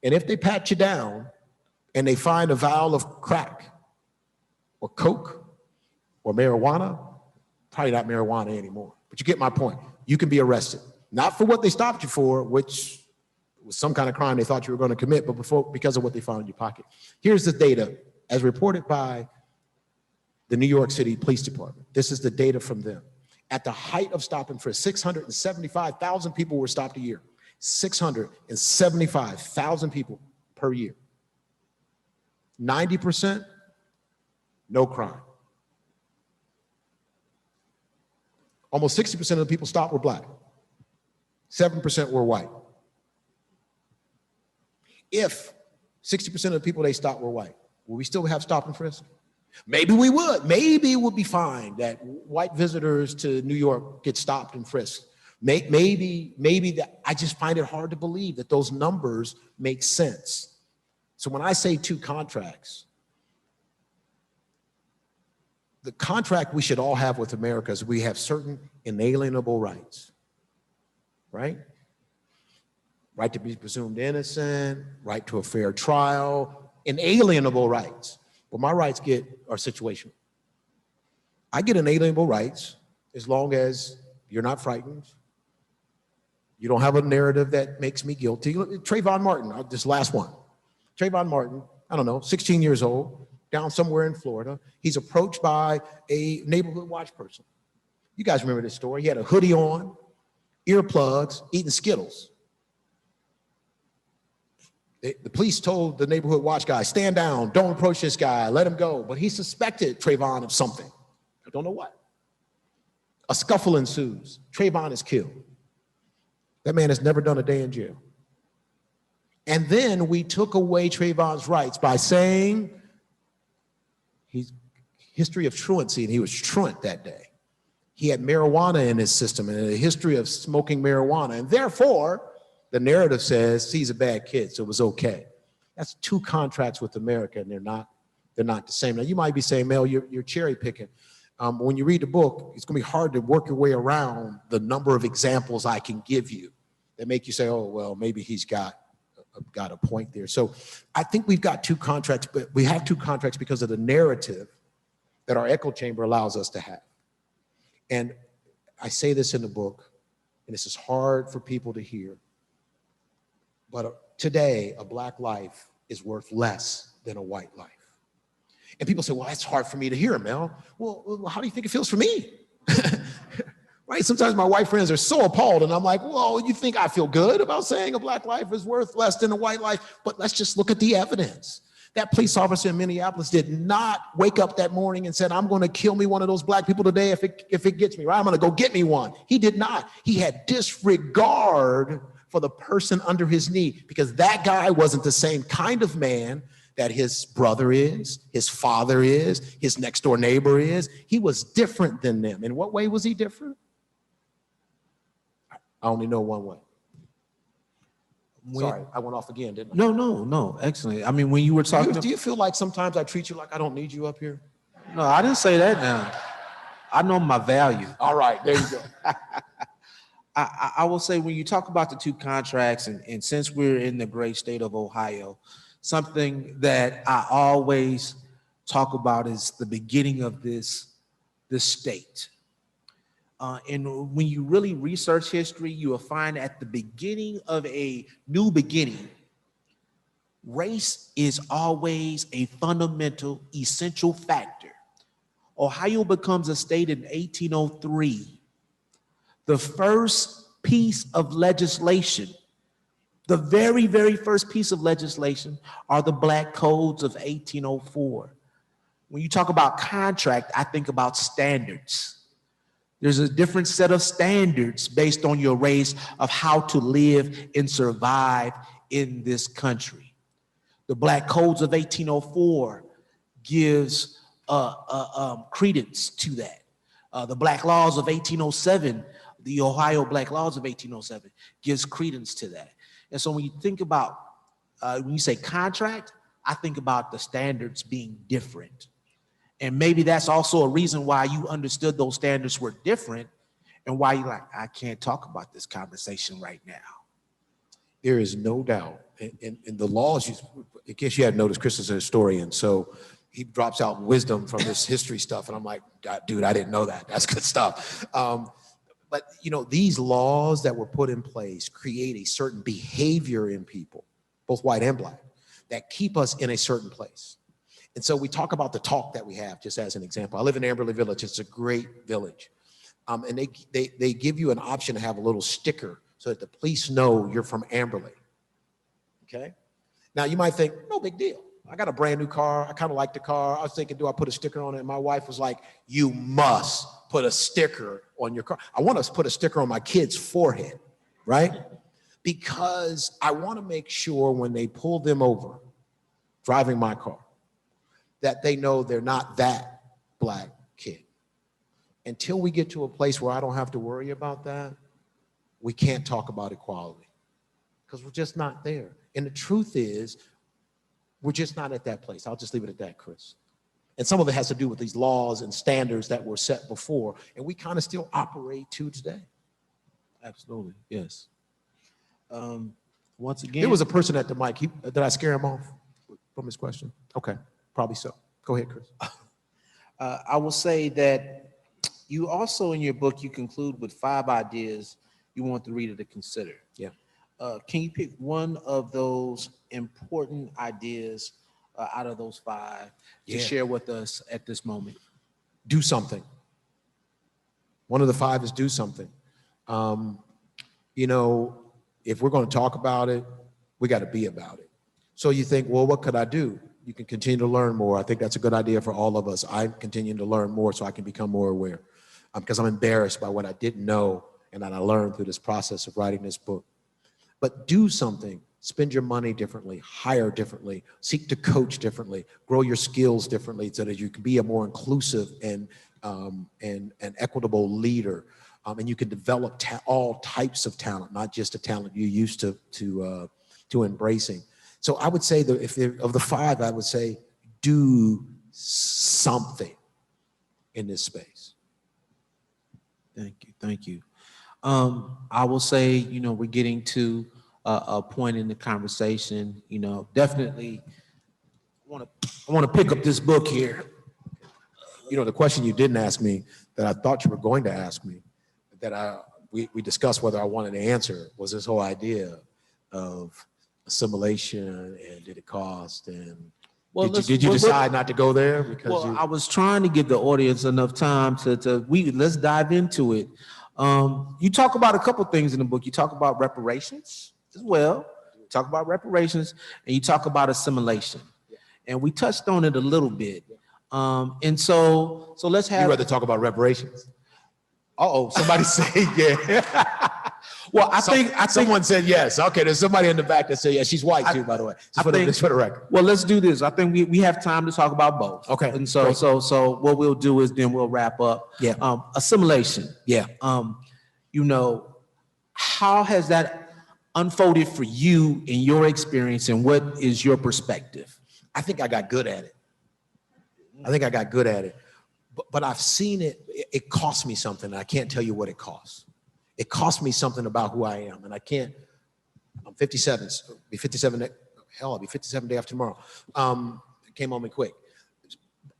And if they pat you down and they find a vial of crack or coke or marijuana, probably not marijuana anymore, but you get my point. You can be arrested, not for what they stopped you for, which was some kind of crime they thought you were going to commit, but because of what they found in your pocket. Here's the data as reported by the New York City Police Department. This is the data from them. At the height of stop and frisk, 675,000 people were stopped a year. 675,000 people per year. 90%, no crime. Almost 60% of the people stopped were Black. 7% were white. If 60% of the people they stopped were white, will we still have stop and frisk? Maybe we would. Maybe it would be fine that white visitors to New York get stopped and frisked. Maybe that. I just find it hard to believe that those numbers make sense. So when I say 2 contracts, the contract we should all have with America is we have certain inalienable rights, right? Right to be presumed innocent, right to a fair trial, inalienable rights. But my rights are situational. I get inalienable rights as long as you're not frightened. You don't have a narrative that makes me guilty. Trayvon Martin, this last one. Trayvon Martin, I don't know, 16 years old, down somewhere in Florida. He's approached by a neighborhood watch person. You guys remember this story. He had a hoodie on, earplugs, eating Skittles. The police told the neighborhood watch guy, stand down, don't approach this guy, let him go. But he suspected Trayvon of something. I don't know what. A scuffle ensues. Trayvon is killed. That man has never done a day in jail. And then we took away Trayvon's rights by saying he's history of truancy, and he was truant that day. He had marijuana in his system and a history of smoking marijuana. And therefore, the narrative says he's a bad kid, so it was okay. That's 2 contracts with America, and they're not the same. Now, you might be saying, Mel, you're cherry picking. When you read the book, it's gonna be hard to work your way around the number of examples I can give you that make you say, oh, well, maybe he's got a point there. So I think we've got 2 contracts, but we have 2 contracts because of the narrative that our echo chamber allows us to have. And I say this in the book, and this is hard for people to hear, but today a Black life is worth less than a white life. And people say, well, that's hard for me to hear, Mel. Well, how do you think it feels for me? Right? Sometimes my white friends are so appalled, and I'm like, well, you think I feel good about saying a Black life is worth less than a white life? But let's just look at the evidence. That police officer in Minneapolis did not wake up that morning and said, I'm going to kill me one of those Black people today if it gets me, right? I'm going to go get me one. He did not. He had disregard for the person under his knee, because that guy wasn't the same kind of man that his brother is, his father is, his next door neighbor is. He was different than them. In what way was he different? I only know one way. Sorry, I went off again, didn't I? No, excellent. I mean, when you were talking, Do you feel like sometimes I treat you like I don't need you up here? no, I didn't say that now. I know my value. All right, there you go. I will say, when you talk about the 2 contracts, and since we're in the great state of Ohio, something that I always talk about is the beginning of this state. And when you really research history, you will find at the beginning of a new beginning, race is always a fundamental, essential factor. Ohio becomes a state in 1803. The first piece of legislation, the very, very first piece of legislation, are the Black Codes of 1804. When you talk about contract, I think about standards. There's a different set of standards based on your race of how to live and survive in this country. The Black Codes of 1804 gives credence to that. The Black Laws of 1807, the Ohio Black Laws of 1807, gives credence to that. And so when you think about, when you say contract, I think about the standards being different. And maybe that's also a reason why you understood those standards were different, and why you're like, I can't talk about this conversation right now. There is no doubt. In the laws, in case you hadn't noticed, Chris is a historian, so he drops out wisdom from this history stuff, and I'm like, dude, I didn't know that. That's good stuff. But these laws that were put in place create a certain behavior in people, both white and Black, that keep us in a certain place. And so we talk about the talk that we have, just as an example. I live in Amberley Village. It's a great village. And they give you an option to have a little sticker so that the police know you're from Amberley. Okay? Now you might think, no big deal. I got a brand new car. I kind of like the car. I was thinking, do I put a sticker on it? And my wife was like, you must put a sticker on your car. I want to put a sticker on my kid's forehead, right? Because I want to make sure when they pull them over, driving my car, that they know they're not that Black kid. Until we get to a place where I don't have to worry about that, we can't talk about equality because we're just not there. And the truth is, we're just not at that place. I'll just leave it at that, Chris. And some of it has to do with these laws and standards that were set before, and we kind of still operate to today. Absolutely, yes. Once again, There was a person at the mic. Did I scare him off from his question? Okay, probably so. Go ahead, Chris. I will say that you also in your book, you conclude with 5 ideas you want the reader to consider. Yeah. Can you pick one of those important ideas out of those 5 to Yeah. share with us at this moment? Do something. One of the 5 is do something. You know, if we're going to talk about it, we got to be about it. So you think, well, what could I do? You can continue to learn more. I think that's a good idea for all of us. I'm continuing to learn more so I can become more aware because I'm embarrassed by what I didn't know and that I learned through this process of writing this book. But do something. Spend your money differently, hire differently, seek to coach differently, grow your skills differently so that you can be a more inclusive and equitable leader. And you can develop all types of talent, not just a talent you're used to embracing. So I would say that of the 5, I would say do something in this space. Thank you, thank you. I will say, you know, we're getting to a point in the conversation. You know, definitely, I want to pick up this book here. You know, the question you didn't ask me that I thought you were going to ask me, that we discussed whether I wanted to answer, was this whole idea of assimilation and did it cost, and Well, did you decide not to go there because Well, I was trying to give the audience enough time let's dive into it. You talk about a couple things in the book. You talk about reparations as well. You talk about reparations and you talk about assimilation. And we touched on it a little bit. And so let's you have. rather talk about reparations? Uh-oh, somebody say yeah. Well, I think someone said yes. Okay, there's somebody in the back that said yes. She's white too, by the way. Just for the record. Well, let's do this. I think we have time to talk about both. Okay, And so what we'll do is then we'll wrap up. Yeah. Assimilation. Yeah. You know, how has that unfolded for you in your experience, and what is your perspective? I think I got good at it. But I've seen it cost me something, and I can't tell you what it costs. It cost me something about who I am, and I can't. I'm 57. Be 57. Hell, I'll be 57 day after tomorrow. It came on me quick.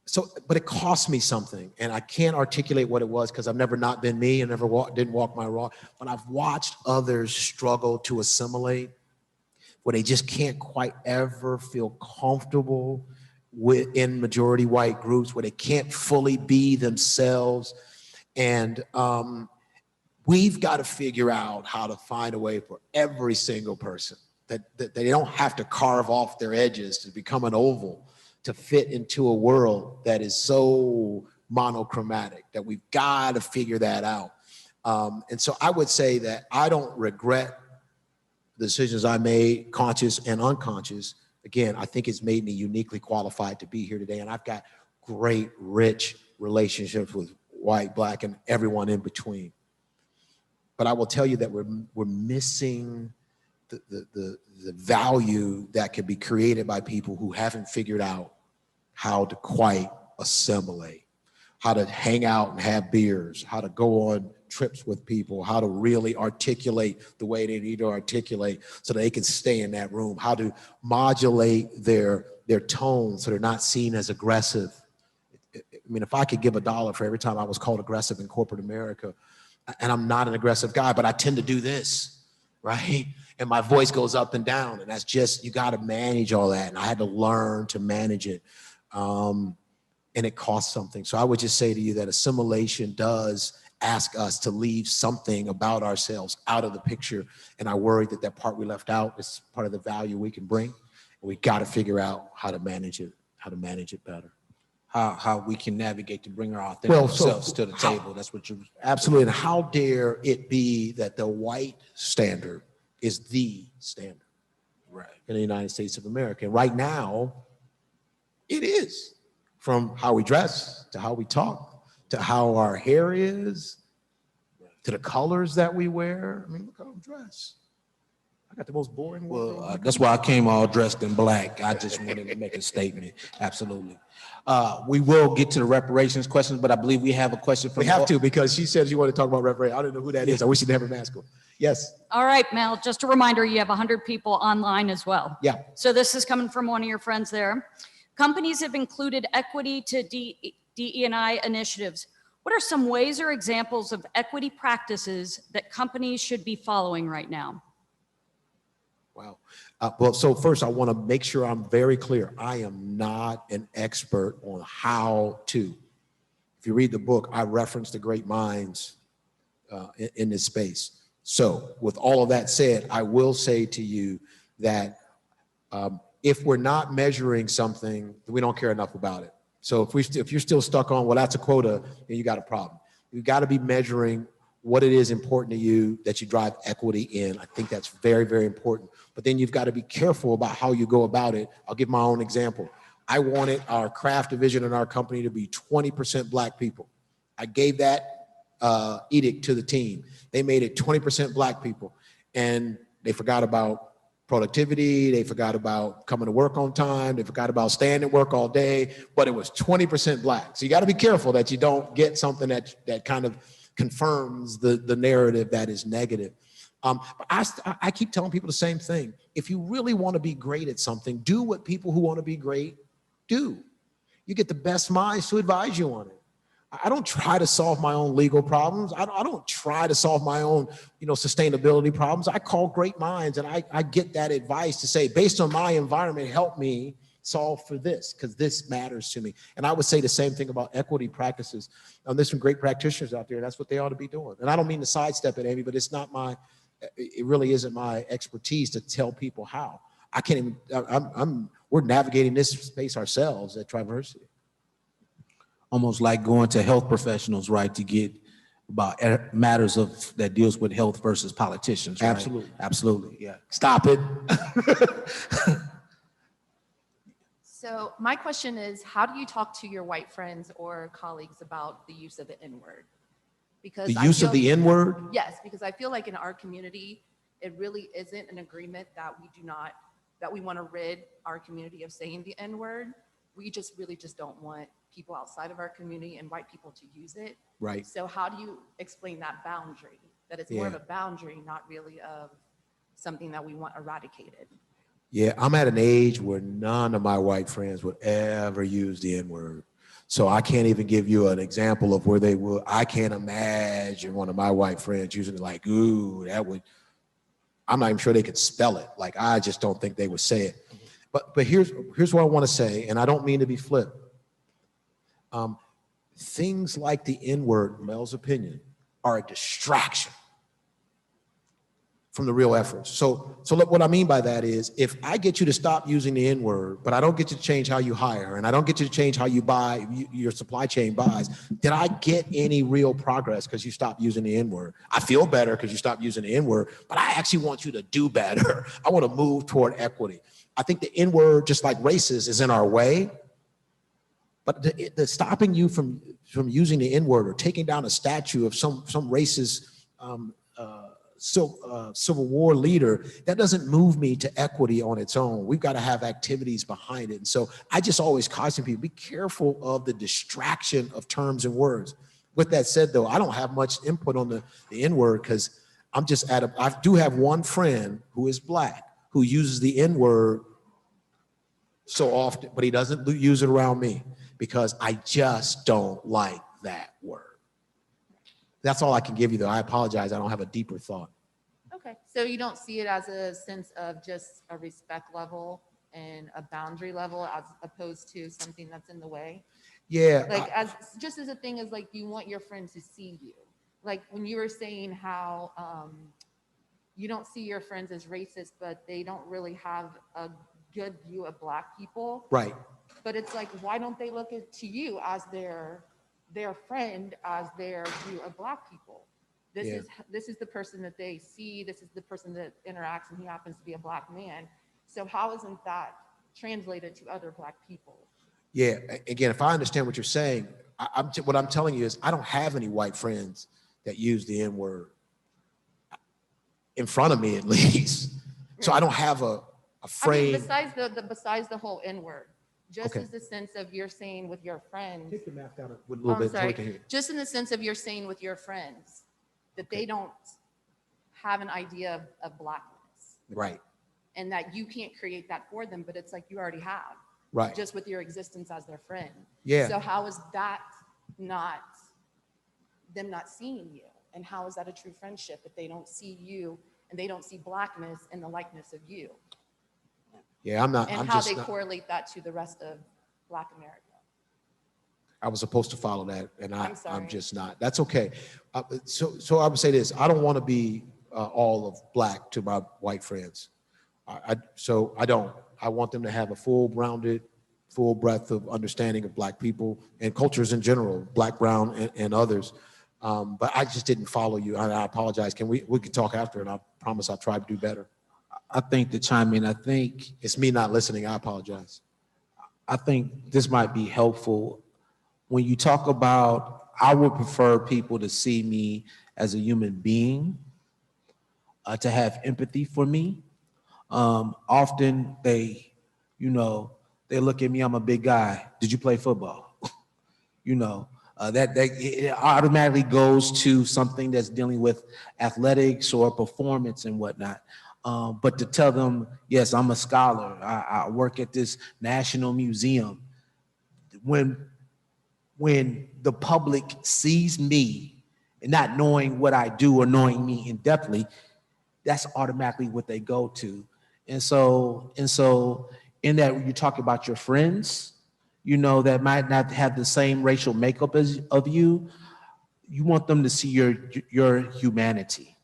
So, but it cost me something, and I can't articulate what it was because I've never not been me and never didn't walk my walk. But I've watched others struggle to assimilate, where they just can't quite ever feel comfortable within majority white groups, where they can't fully be themselves. And we've got to figure out how to find a way for every single person that they don't have to carve off their edges to become an oval to fit into a world that is so monochromatic, that we've got to figure that out. And so I would say that I don't regret the decisions I made, conscious and unconscious. Again, I think it's made me uniquely qualified to be here today. And I've got great, rich relationships with white, Black, and everyone in between. But I will tell you that we're missing the value that can be created by people who haven't figured out how to quite assimilate, how to hang out and have beers, how to go on trips with people, how to really articulate the way they need to articulate so they can stay in that room, how to modulate their tone so they're not seen as aggressive. I mean, if I could give $1 for every time I was called aggressive in corporate America, and I'm not an aggressive guy, but I tend to do this, right? And my voice goes up and down, and that's just, you got to manage all that. And I had to learn to manage it. And it costs something. So I would just say to you that assimilation does ask us to leave something about ourselves out of the picture. And I worry that that part we left out is part of the value we can bring. And we got to figure out how to manage it better. How we can navigate to bring our authentic selves to the table. That's what you absolutely. And how dare it be that the white standard is the standard, right, in the United States of America? And right now, it is. from how we dress, to how we talk, to how our hair is, to the colors that we wear. I mean, look how I'm dressed. I got the most boring wardrobe. Well, that's why I came all dressed in black. I just wanted to make a statement. Absolutely. We will get to the reparations questions, but I believe we have a question from. We have to, because she said she wanted to talk about reparations. I don't know who that is. I wish she'd have her mask on. Yes. All right, Mel, just a reminder, you have 100 people online as well. Yeah. So this is coming from one of your friends there. Companies have included equity to DE&I initiatives. What are some ways or examples of equity practices that companies should be following right now? Wow. Well, so first I want to make sure I'm very clear. I am not an expert on how to. If you read the book, I reference the great minds in this space. So with all of that said, I will say to you that if we're not measuring something, we don't care enough about it. So if you're still stuck on, well, that's a quota, then you got a problem. You've got to be measuring what it is important to you that you drive equity in. I think that's very, very important. But then you've got to be careful about how you go about it. I'll give my own example. I wanted our craft division in our company to be 20% Black people. I gave that edict to the team. They made it 20% Black people. And they forgot about productivity. They forgot about coming to work on time. They forgot about staying at work all day, but it was 20% Black. So you got to be careful that you don't get something that kind of confirms the narrative that is negative. But I keep telling people the same thing. If you really want to be great at something, do what people who want to be great do. You get the best minds to advise you on it. I don't try to solve my own legal problems. I don't try to solve my own, sustainability problems. I call great minds and I get that advice to say, based on my environment, help me solve for this, because this matters to me. And I would say the same thing about equity practices. There's some great practitioners out there, and that's what they ought to be doing. And I don't mean to sidestep it, Amy, but it really isn't my expertise to tell people how. I can't even, we're navigating this space ourselves at Triversity. Almost like going to health professionals, right, to get about matters that deals with health versus politicians. Right? Absolutely. Absolutely. Yeah. Stop it. So my question is, how do you talk to your white friends or colleagues about the use of the N-word? Because The use of the N-word? Yes, because I feel like in our community, it really isn't an agreement that we want to rid our community of saying the N-word. We really don't want people outside of our community and white people to use it. Right. So how do you explain that boundary? That it's more of a boundary, not really of something that we want eradicated. Yeah, I'm at an age where none of my white friends would ever use the N-word. So I can't even give you an example of where they would. I can't imagine one of my white friends using it like, ooh, I'm not even sure they could spell it. Like, I just don't think they would say it. But here's what I want to say, and I don't mean to be flip. Things like the N-word, Mel's opinion, are a distraction from the real efforts. So look, what I mean by that is, if I get you to stop using the N-word, but I don't get you to change how you hire, and I don't get you to change how you buy, your supply chain buys, did I get any real progress because you stopped using the N-word? I feel better because you stopped using the N-word, but I actually want you to do better. I want to move toward equity. I think the N-word, just like racist, is in our way. But the stopping you from using the N-word or taking down a statue of some racist Civil War leader, that doesn't move me to equity on its own. We've got to have activities behind it. And so I just always caution people, be careful of the distraction of terms and words. With that said, though, I don't have much input on the N-word because I'm just I do have one friend who is Black who uses the N-word so often, but he doesn't use it around me because I just don't like that word. That's all I can give you, though. I apologize. I don't have a deeper thought. Okay, so you don't see it as a sense of just a respect level and a boundary level as opposed to something that's in the way? Yeah. Like, just as a thing is like, you want your friend to see you. Like when you were saying how you don't see your friends as racist, but they don't really have a good view of Black people. Right. But it's like, why don't they look to you as their friend, as their view of Black people? This is the person that they see. This is the person that interacts, and he happens to be a Black man. So how isn't that translated to other Black people? Yeah, again, if I understand what you're saying, what I'm telling you is I don't have any white friends that use the N-word in front of me, at least. So I don't have a I mean, frame. besides the whole N-word, just Okay. as the sense of you're saying with your friends. Take the mask down a Oh, little I'm bit so we sorry. can hear. Just in the sense of you're saying with your friends that Okay. they don't have an idea of blackness Right, and that you can't create that for them, but it's like you already have, right. just with your existence as their friend. Yeah. So how is that not them not seeing you? And how is that a true friendship if they don't see you and they don't see blackness in the likeness of you? Yeah, I'm And how they correlate that to the rest of Black America? I was supposed to follow that, and I'm I'm sorry. just not. That's okay. So I would say this: I don't want to be all of Black to my white friends. So I don't. I want them to have a full, rounded, full breadth of understanding of Black people and cultures in general, Black, brown, and others. But I just didn't follow you, and I apologize. We can talk after, and I promise I'll try to do better. I think to chime in, I think It's me not listening. I apologize. this might be helpful. When you talk about, I would prefer people to see me as a human being, to have empathy for me. Often they look at me, I'm a big guy. Did you play football? That it automatically goes to something that's dealing with athletics or performance and whatnot. But to tell them, yes, I'm a scholar. I work at this national museum. When the public sees me and not knowing what I do or knowing me in depthly, that's automatically what they go to. And so in that, when you talk about your friends, that might not have the same racial makeup of you, you want them to see your humanity.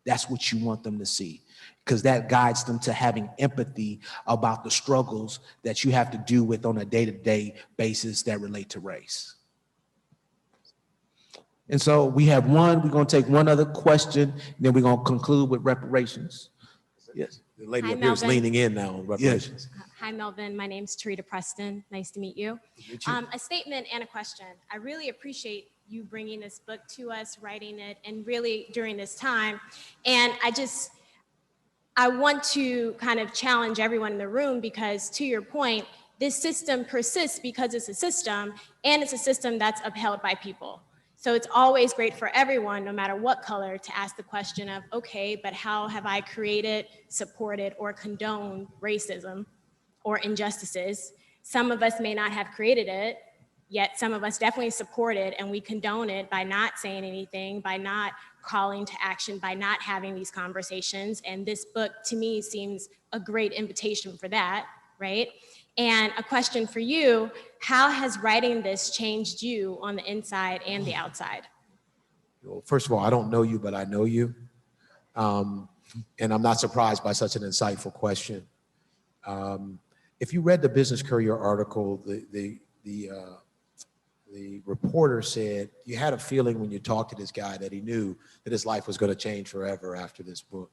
That's what you want them to see, because that guides them to having empathy about the struggles that you have to do with on a day-to-day basis that relate to race. And so we're going to take one other question, and then we're going to conclude with reparations. Yes. The lady Hi, up here is Melvin. leaning in now on reparations. Hi, Melvin. My name's Tarita Preston. Nice to meet you. A statement and a question. I really appreciate you bringing this book to us, writing it, and really during this time. And I want to kind of challenge everyone in the room because, to your point, this system persists because it's a system, and it's a system that's upheld by people. So it's always great for everyone, no matter what color, to ask the question of, okay, but how have I created, supported, or condoned racism or injustices? Some of us may not have created it, yet some of us definitely support it, and we condone it by not saying anything, by not calling to action, by not having these conversations. And this book, to me, seems a great invitation for that, right? And a question for you, how has writing this changed you on the inside and the outside? Well, first of all, I don't know you, but I know you. And I'm not surprised by such an insightful question. If you read the Business Courier article, the reporter said you had a feeling when you talked to this guy that he knew that his life was going to change forever after this book.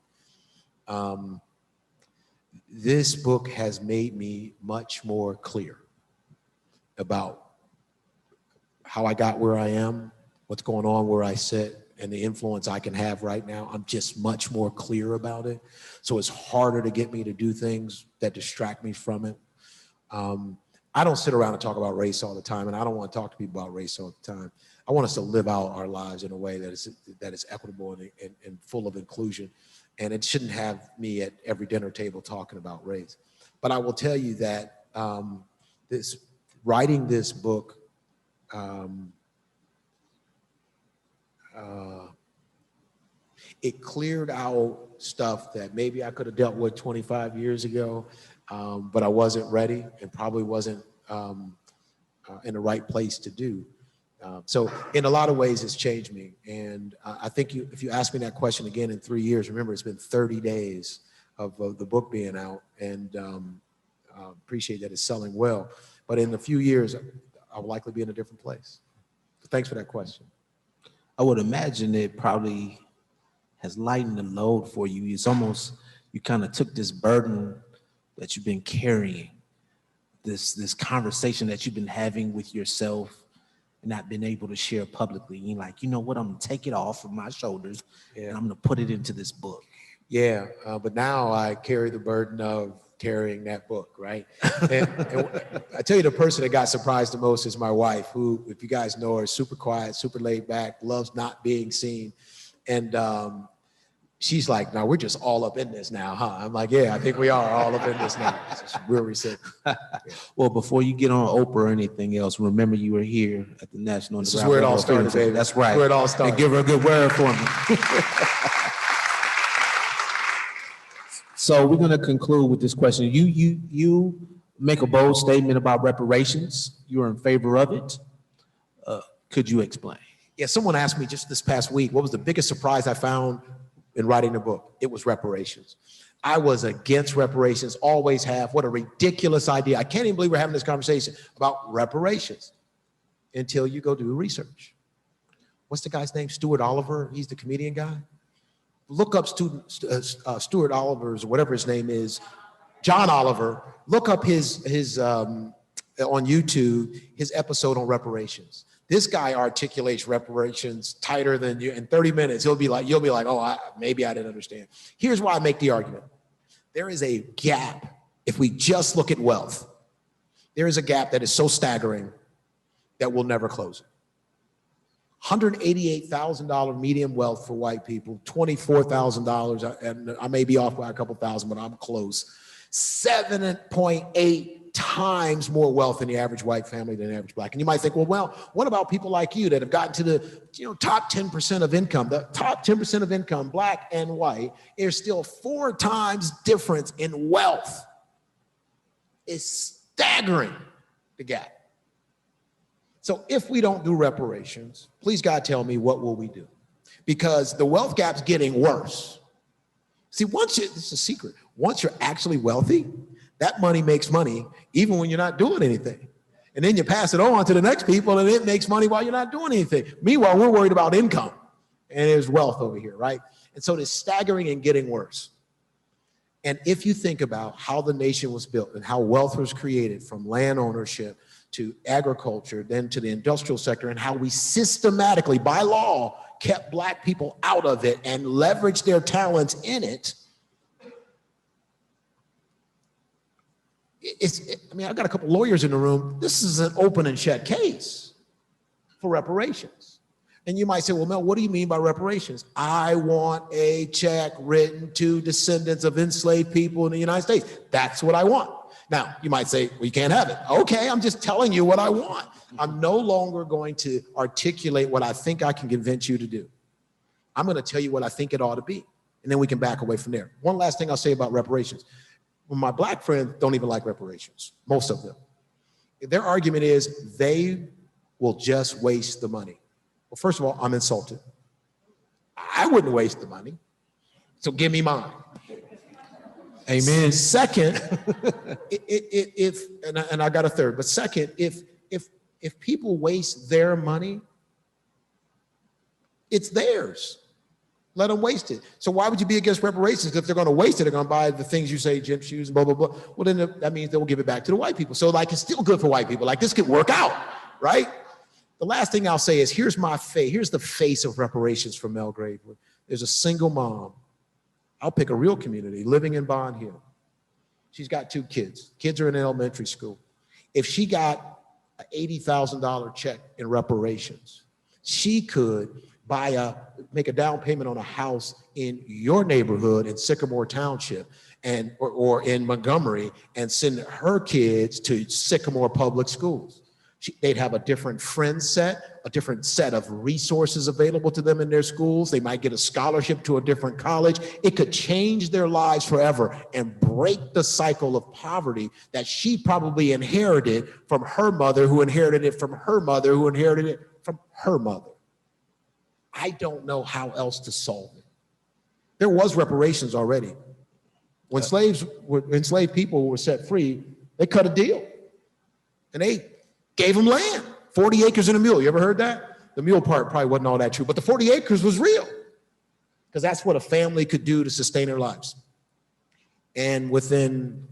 This book has made me much more clear about how I got where I am, what's going on where I sit, and the influence I can have right now. I'm just much more clear about it. So it's harder to get me to do things that distract me from it. I don't sit around and talk about race all the time, and I don't want to talk to people about race all the time. I want us to live out our lives in a way that is equitable and full of inclusion. And it shouldn't have me at every dinner table talking about race. But I will tell you that writing this book, it cleared out stuff that maybe I could have dealt with 25 years ago, but I wasn't ready and probably wasn't in the right place to do. So in a lot of ways, it's changed me. And I think if you ask me that question again in 3 years, remember, it's been 30 days of the book being out, and appreciate that it's selling well. But in a few years, I'll likely be in a different place. Thanks for that question. I would imagine it probably has lightened the load for you. It's almost, you kind of took this burden that you've been carrying this conversation that you've been having with yourself and not been able to share publicly. You're like, you know what, I'm gonna take it off of my shoulders and I'm gonna put it into this book. Yeah, but now I carry the burden of carrying that book, right? And I tell you, the person that got surprised the most is my wife, who, if you guys know her, is super quiet, super laid back, loves not being seen. And she's like, "No, we're just all up in this now, huh?" I'm like, "Yeah, I think we are all up in this now." So she's real receptive. Well, before you get on Oprah or anything else, remember you were here at the National This is Underground where it all Railroad Freedom started, Festival. baby. That's right. Where it all started. And give her a good word for me. So we're going to conclude with this question. You make a bold statement about reparations. You're in favor of it. Could you explain? Yeah, someone asked me just this past week, what was the biggest surprise I found in writing the book? It was reparations. I was against reparations, always have. What a ridiculous idea. I can't even believe we're having this conversation about reparations until you go do research. What's the guy's name? Stuart Oliver. He's the comedian guy. Look up Stuart Oliver's, whatever his name is, John Oliver. Look up his on YouTube, his episode on reparations. This guy articulates reparations tighter than you. In 30 minutes, you'll be like, oh, maybe I didn't understand. Here's why I make the argument. There is a gap. If we just look at wealth, there is a gap that is so staggering that we'll never close it. $188,000 median wealth for white people, $24,000, and I may be off by a couple thousand, but I'm close. 7.8 times more wealth in the average white family than the average black. And you might think, well, what about people like you that have gotten to the top 10% of income? The top 10% of income, black and white, is still 4 times difference in wealth. It's staggering, the gap. So if we don't do reparations, please God tell me, what will we do? Because the wealth gap's getting worse. See, this is a secret. Once you're actually wealthy, that money makes money even when you're not doing anything. And then you pass it on to the next people and it makes money while you're not doing anything. Meanwhile, we're worried about income and there's wealth over here, right? And so it's staggering and getting worse. And if you think about how the nation was built and how wealth was created from land ownership to agriculture, then to the industrial sector, and how we systematically, by law, kept black people out of it and leveraged their talents in it. I've got a couple lawyers in the room. This is an open and shut case for reparations. And you might say, well, Mel, what do you mean by reparations? I want a check written to descendants of enslaved people in the United States. That's what I want. Now, you might say, well, you can't have it. Okay, I'm just telling you what I want. I'm no longer going to articulate what I think I can convince you to do. I'm going to tell you what I think it ought to be, and then we can back away from there. One last thing I'll say about reparations. Well, my black friends don't even like reparations, most of them. Their argument is they will just waste the money. Well, first of all, I'm insulted. I wouldn't waste the money, so give me mine. Amen. Second, and I got a third, but second, if people waste their money, it's theirs. Let them waste it. So why would you be against reparations? If they're going to waste it, they're going to buy the things you say, gym shoes, blah, blah, blah. Well, then that means they'll give it back to the white people. So it's still good for white people. This could work out, right? The last thing I'll say is here's the face of reparations for Mel Gravewood. There's a single mom. I'll pick a real community living in Bond Hill. She's got 2 kids. Kids are in elementary school. If she got an $80,000 check in reparations, she could make a down payment on a house in your neighborhood in Sycamore Township or in Montgomery and send her kids to Sycamore Public Schools. They'd have a different friend set, a different set of resources available to them in their schools. They might get a scholarship to a different college. It could change their lives forever and break the cycle of poverty that she probably inherited from her mother, who inherited it from her mother, who inherited it from her mother. I don't know how else to solve it. There was reparations already. When enslaved people were set free, they cut a deal and they gave them land, 40 acres and a mule. You ever heard that? The mule part probably wasn't all that true, but the 40 acres was real because that's what a family could do to sustain their lives. And within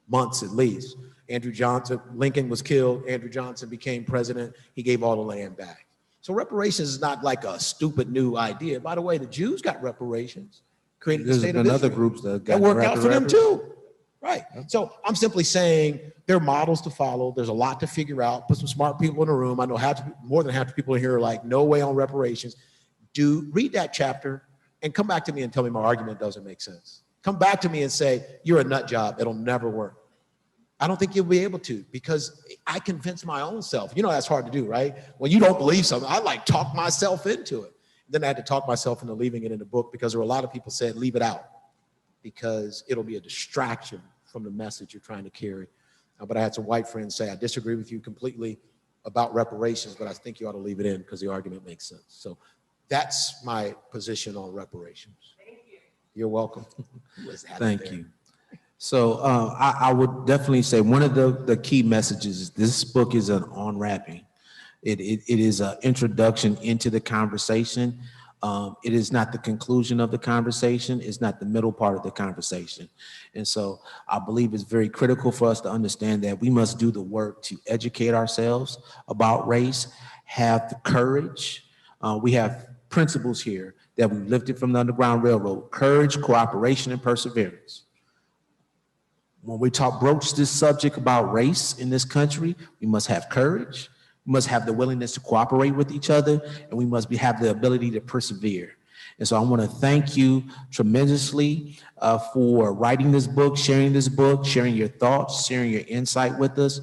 months at least, Lincoln was killed, Andrew Johnson became president, he gave all the land back. So reparations is not like a stupid new idea. By the way, the Jews got reparations, created the There's state of been other Israel. groups that That got worked out for them reparations. too. Right. So I'm simply saying there are models to follow. There's a lot to figure out. Put some smart people in the room. I know more than half the people in here are like, no way on reparations. Read that chapter and come back to me and tell me my argument doesn't make sense. Come back to me and say, you're a nut job. It'll never work. I don't think you'll be able to, because I convince my own self. You know, that's hard to do, right? When you don't believe something, I like talk myself into it. Then I had to talk myself into leaving it in the book, because there were a lot of people said, leave it out, because it'll be a distraction from the message you're trying to carry. But I had some white friends say, I disagree with you completely about reparations, but I think you ought to leave it in because the argument makes sense. So that's my position on reparations. Thank you. You're welcome. Thank you. So I would definitely say one of the key messages is this book is an unwrapping. It is an introduction into the conversation. It is not the conclusion of the conversation. It's not the middle part of the conversation. And so I believe it's very critical for us to understand that we must do the work to educate ourselves about race, have the courage. We have principles here that we lifted from the Underground Railroad: courage, cooperation, and perseverance. When we broach this subject about race in this country, we must have courage. We must have the willingness to cooperate with each other, and we must have the ability to persevere. And so I want to thank you tremendously for writing this book, sharing your thoughts, sharing your insight with us.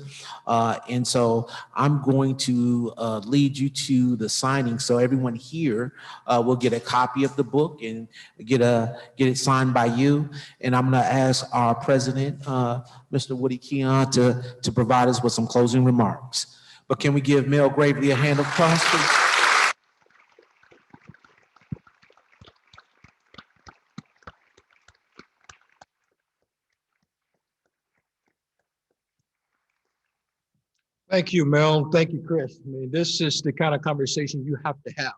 And so I'm going to lead you to the signing. So everyone here will get a copy of the book and get it signed by you. And I'm going to ask our president, Mr. Woody Keon, to provide us with some closing remarks. But can we give Mel Gravely a hand of applause, please? Thank you, Mel. Thank you, Chris. I mean, this is the kind of conversation you have to have.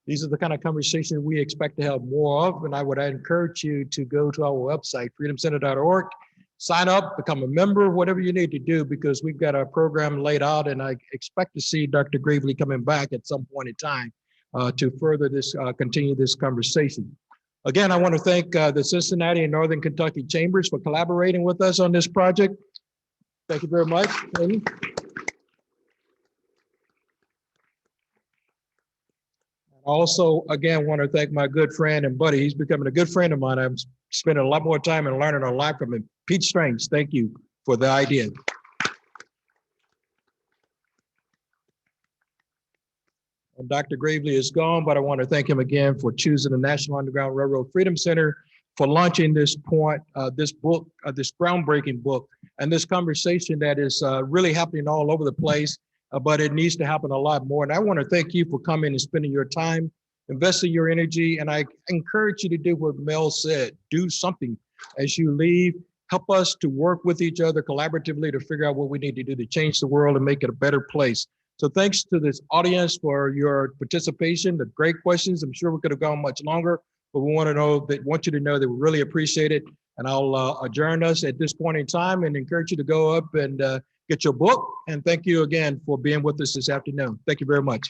These are the kind of conversations we expect to have more of, and I would encourage you to go to our website, freedomcenter.org, sign up, become a member, whatever you need to do, because we've got our program laid out, and I expect to see Dr. Gravely coming back at some point in time to further this, continue this conversation. Again, I want to thank the Cincinnati and Northern Kentucky Chambers for collaborating with us on this project. Thank you very much, Amy. Also, again, want to thank my good friend and buddy. He's becoming a good friend of mine. I'm spending a lot more time and learning a lot from him. Pete Strange, thank you for the idea. And Dr. Gravely is gone, but I want to thank him again for choosing the National Underground Railroad Freedom Center for launching this book, this groundbreaking book, and this conversation that is really happening all over the place. But it needs to happen a lot more. And I want to thank you for coming and spending your time, investing your energy. And I encourage you to do what Mel said. Do something as you leave. Help us to work with each other collaboratively to figure out what we need to do to change the world and make it a better place. So thanks to this audience for your participation, the great questions. I'm sure we could have gone much longer, but we want you to know that we really appreciate it. And I'll adjourn us at this point in time and encourage you to go up and get your book. And thank you again for being with us this afternoon. Thank you very much.